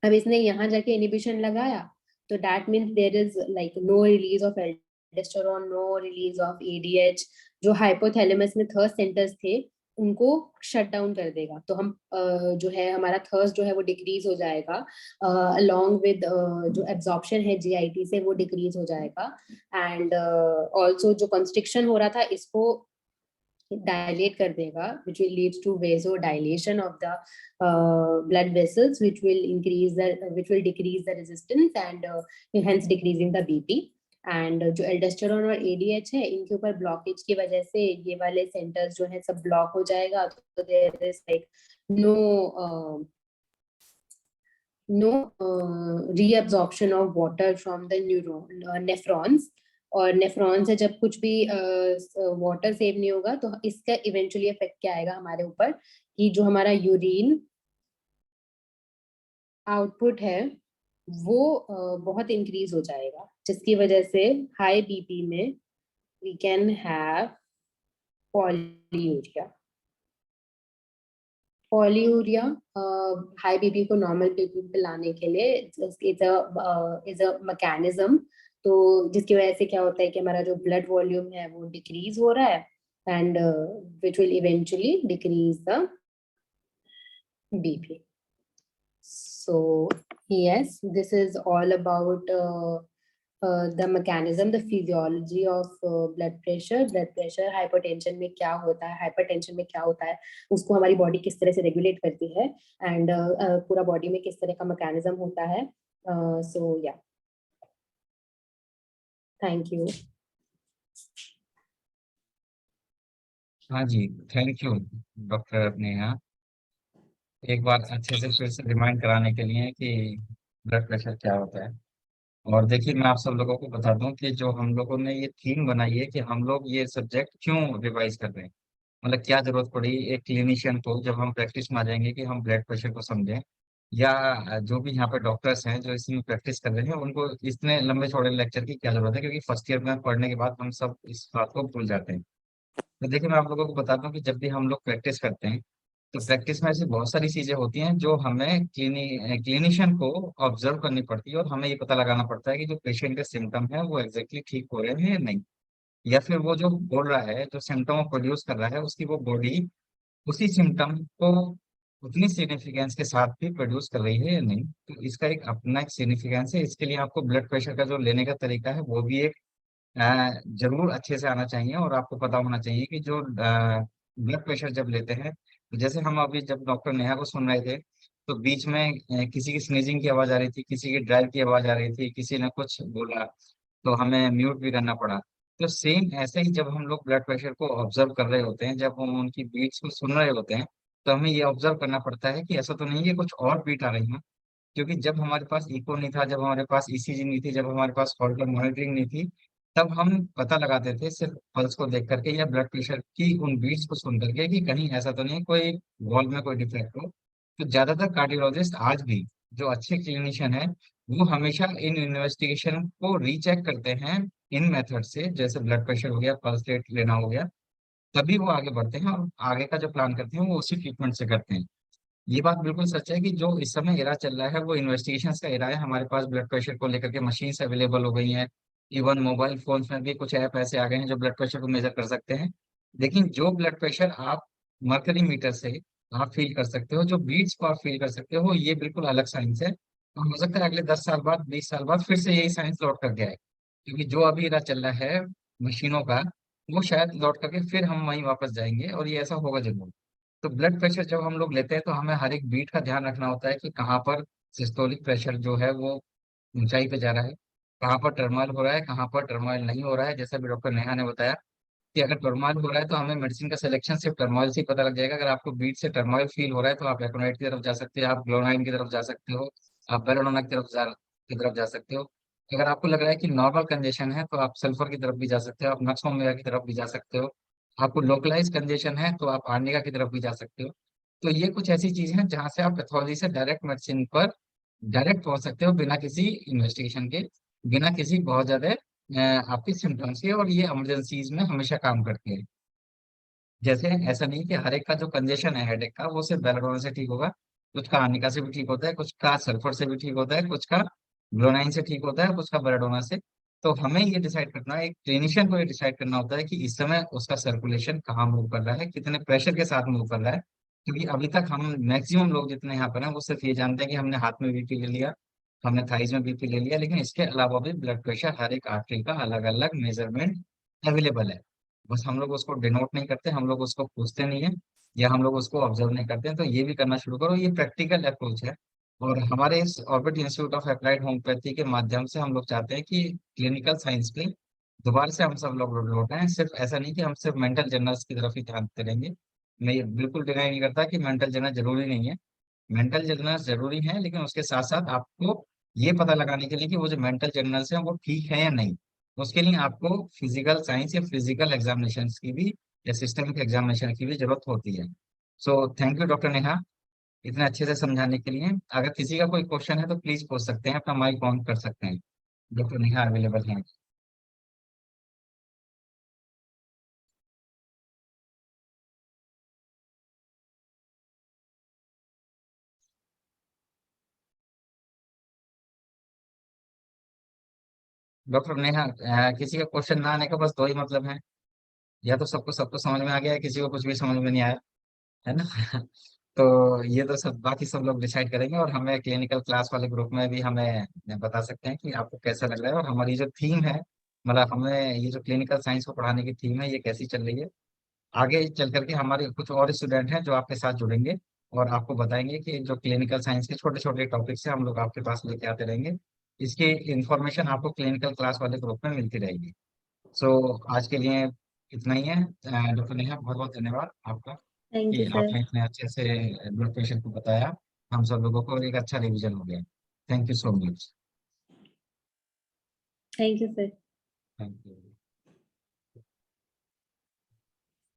अब इसने यहाँ जाके इनहिबिशन लगाया तो that means there is like no release of aldosterone, no release of ADH. जो हाइपोथैलेमस में थर्स्ट सेंटर्स थे उनको शट डाउन कर देगा। तो हम जो है हमारा थर्स्ट जो है वो डिक्रीज हो जाएगा, अलोंग विद जो एब्जॉर्प्शन है जीआईटी से वो डिक्रीज हो जाएगा। एंड ऑल्सो जो कंस्ट्रिक्शन हो रहा था इसको dilate कर देगा, which will lead to vasodilation of the blood vessels, which will decrease the resistance and hence decreasing the BP। And जो एल्डोस्टेरोन और एडीएच है इनके ऊपर ब्लॉकेज की वजह से ये वाले सेंटर्स जो है सब ब्लॉक हो जाएगा। तो there is like no reabsorption of water from the nephrons. और नेफ्रॉन से जब कुछ भी वाटर सेव नहीं होगा तो इसका इवेंचुअली इफेक्ट क्या आएगा हमारे ऊपर कि जो हमारा यूरिन आउटपुट है वो बहुत इंक्रीज हो जाएगा, जिसकी वजह से हाई बीपी में we can have polyuria. Polyuria high BP को नॉर्मल बीपी पे लाने के लिए इज अ मैकेनिज्म। तो जिसकी वजह से क्या होता है कि हमारा जो ब्लड वॉल्यूम है वो डिक्रीज हो रहा है and which will eventually decrease the BP. So yes, this is all about the mechanism, the physiology of blood pressure। blood pressure hypertension में क्या होता है, hypertension में क्या होता है, उसको हमारी बॉडी किस तरह से रेगुलेट करती है एंड पूरा बॉडी में किस तरह का मैकेनिज्म होता है। so yeah, thank you। हाँ जी, थैंक यू डॉक्टर नेहा, एक बार अच्छे से फिर से रिमाइंड कराने के लिए कि ब्लड प्रेशर क्या होता है। और देखिए मैं आप सब लोगों को बता दूं कि जो हम लोगों ने ये थीम बनाई है कि हम लोग ये सब्जेक्ट क्यों रिवाइज कर रहे हैं, मतलब क्या जरूरत पड़ी एक क्लिनिशियन को जब हम प्रैक्टिस में आ जाएंगे कि हम ब्लड प्रेशर को समझें, या जो भी यहाँ पे डॉक्टर्स हैं जो इसमें प्रैक्टिस कर रहे हैं उनको इतने लंबे चौड़े लेक्चर की क्या जरूरत है, क्योंकि फर्स्ट ईयर में पढ़ने के बाद हम सब इस बात को भूल जाते हैं। तो देखिए मैं आप लोगों को बताता हूँ कि जब भी हम लोग प्रैक्टिस करते हैं तो प्रैक्टिस में ऐसी बहुत सारी चीजें होती हैं जो हमें क्लिनिशियन को ऑब्जर्व करनी पड़ती है, और हमें ये पता लगाना पड़ता है कि जो पेशेंट के सिम्टम है वो एग्जैक्टली ठीक हो रहे हैं या नहीं, या फिर वो जो बोल रहा है जो सिम्टम प्रोड्यूस कर रहा है उसकी वो बॉडी उसी सिम्टम को उतनी सिग्निफिकेंस के साथ भी प्रोड्यूस कर रही है या नहीं। तो इसका एक अपना एक सिग्निफिकेंस है। इसके लिए आपको ब्लड प्रेशर का जो लेने का तरीका है वो भी एक जरूर अच्छे से आना चाहिए, और आपको पता होना चाहिए कि जो ब्लड प्रेशर जब लेते हैं, तो जैसे हम अभी जब डॉक्टर नेहा को सुन रहे थे तो बीच में किसी की स्नीजिंग की आवाज आ रही थी, किसी की ड्राइव की आवाज आ रही थी, किसी ने कुछ बोला तो हमें म्यूट भी करना पड़ा। तो सेम ऐसे ही जब हम लोग ब्लड प्रेशर को ऑब्जर्व कर रहे होते हैं, जब हम उनकी बीट्स को सुन रहे होते हैं, तो हमें ये ऑब्जर्व करना पड़ता है कि ऐसा तो नहीं है कुछ और बीट आ रही है। क्योंकि जब हमारे पास इको नहीं था, जब हमारे पास ईसीजी नहीं थी, जब हमारे पास हॉर्ट मॉनिटरिंग नहीं थी, तब हम पता लगाते थे सिर्फ पल्स को देख करके या ब्लड प्रेशर की उन बीट्स को सुन करके कि कहीं ऐसा तो नहीं कोई वॉल्व में कोई डिफेक्ट हो। तो ज्यादातर कार्डियोलॉजिस्ट आज भी जो अच्छे क्लिनिशियन है वो हमेशा इन इन्वेस्टिगेशन को रीचेक करते हैं इन मेथड से, जैसे ब्लड प्रेशर हो गया, पल्स रेट लेना हो गया, तभी वो आगे बढ़ते हैं और आगे का जो प्लान करते हैं वो उसी ट्रीटमेंट से करते हैं। ये बात बिल्कुल सच है कि जो इस समय एरा चल रहा है वो इन्वेस्टिगेशन का एरा है। हमारे पास ब्लड प्रेशर को लेकर के मशीन्स अवेलेबल हो गई हैं, इवन मोबाइल फोन्स में भी कुछ ऐप ऐसे आ गए हैं जो ब्लड प्रेशर को मेजर कर सकते हैं। लेकिन जो ब्लड प्रेशर आप मर्करी मीटर से आप फील कर सकते हो, जो बीट्स को आप फील कर सकते हो, ये बिल्कुल अलग साइंस है। और हो सकता है अगले 10 साल बाद, 20 साल बाद फिर से यही साइंस लौट कर गया है, क्योंकि जो अभी इरा चल रहा है मशीनों का, वो शायद लौट करके फिर हम वहीं वापस जाएंगे, और ये ऐसा होगा जरूर। तो ब्लड प्रेशर जब हम लोग लेते हैं तो हमें हर एक बीट का ध्यान रखना होता है कि कहाँ पर सिस्टोलिक प्रेशर जो है वो ऊंचाई पे जा रहा है, कहाँ पर टर्मोइल हो रहा है, कहाँ पर टर्मोइल नहीं हो रहा है। जैसा भी डॉक्टर नेहा ने बताया कि अगर टर्मोइल हो रहा है तो हमें मेडिसिन का सिलेक्शन सिर्फ टर्मोइल से ही पता लग जाएगा। अगर आपको बीट से टर्मोइल फील हो रहा है तो आप एकोनाइट की तरफ जा सकते हो, आप ग्लोनाइन की तरफ जा सकते हो, आप बेलोडोना की तरफ जा सकते हो। अगर आपको लग रहा है कि नॉर्मल कंजेशन है तो आप सल्फर की तरफ भी जा सकते हो, आप नक्स ओमेगा की तरफ भी जा सकते हो। आपको लोकलाइज कंजेशन है तो आप आर्निका की तरफ भी जा सकते हो। तो ये कुछ ऐसी चीजें हैं जहाँ से आप पैथोलॉजी से डायरेक्ट मेडिसिन पर डायरेक्ट पहुंच सकते हो, बिना किसी इन्वेस्टिगेशन के, बिना किसी बहुत ज्यादा आपके सिम्टम्स के, और ये इमरजेंसीज में हमेशा काम करते हैं। जैसे ऐसा नहीं कि हर एक का जो कंजेशन है हेडेक का वो सिर्फ बेलाडोना से ठीक होगा, कुछ का आर्निका से भी ठीक होता है, कुछ का सल्फर से भी ठीक होता है, कुछ का ग्लोनाइन से ठीक होता है, कुछ का बेलाडोना से। तो हमें ये डिसाइड करना है, एक क्लिनिशियन को ये डिसाइड करना होता है कि इस समय उसका सर्कुलेशन कहाँ मूव कर रहा है, कितने प्रेशर के साथ मूव कर रहा है। क्योंकि अभी तक हम मैक्सिमम लोग जितने यहाँ पर हैं वो सिर्फ ये जानते हैं कि हमने हाथ में बीपी ले लिया, हमने थाइज में बीपी ले लिया, लेकिन इसके अलावा भी ब्लड प्रेशर हर एक आर्टरी का अलग अलग मेजरमेंट अवेलेबल है। बस हम लोग उसको डिनोट नहीं करते, हम लोग उसको पूछते नहीं है, या हम लोग उसको ऑब्जर्व नहीं करते हैं। तो ये भी करना शुरू करो, ये प्रैक्टिकल अप्रोच है। और हमारे इस orbit institute of applied homeopathy के माध्यम से हम लोग चाहते हैं कि क्लिनिकल साइंस पे दोबारा से हम सब लोग लौट आए। सिर्फ ऐसा नहीं कि हम सिर्फ मेंटल जर्नल्स की तरफ ही ध्यान देते रहेंगे। मैं ये बिल्कुल डिनाई नहीं करता कि मेंटल जर्नल जरूरी नहीं है, मेंटल जर्नल्स जरूरी हैं, लेकिन उसके साथ साथ आपको ये पता लगाने के लिए कि वो जो मेंटल जर्नल्स हैं वो ठीक है या नहीं, उसके लिए आपको फिजिकल साइंस या फिजिकल एग्जामिनेशन की भी, या सिस्टमिक एग्जामिनेशन की भी जरूरत होती है। So thank you doctor Neha, इतने अच्छे से समझाने के लिए। अगर किसी का कोई क्वेश्चन है तो प्लीज पूछ सकते हैं, अपना माइक ऑन कर सकते हैं। डॉक्टर नेहा अवेलेबल हैं। डॉक्टर नेहा, किसी का क्वेश्चन ना आने का बस दो ही मतलब है, या तो सबको सबको समझ में आ गया है, किसी को कुछ भी समझ में नहीं आया, है ना। तो ये तो सब बाकी सब लोग डिसाइड करेंगे, और हमें क्लिनिकल क्लास वाले ग्रुप में भी हमें बता सकते हैं कि आपको कैसा लग रहा है, और हमारी जो थीम है, मतलब हमें ये जो क्लिनिकल साइंस को पढ़ाने की थीम है ये कैसी चल रही है। आगे चल करके हमारे कुछ और स्टूडेंट हैं जो आपके साथ जुड़ेंगे, और आपको बताएंगे कि जो क्लिनिकल साइंस के छोटे छोटे टॉपिक्स हैं हम लोग आपके पास लेके आते रहेंगे। इसकी इंफॉर्मेशन आपको क्लिनिकल क्लास वाले ग्रुप में मिलती रहेगी। सो आज के लिए इतना ही है। डॉक्टर नेहा, बहुत बहुत धन्यवाद आपका थैंक कि यू सर। आपने इतने अच्छे से ब्लड प्रेशर को बताया हम सब लोगों को, और एक अच्छा रिवीजन हो गया। Thank you so much. Thank you sir. Thank you.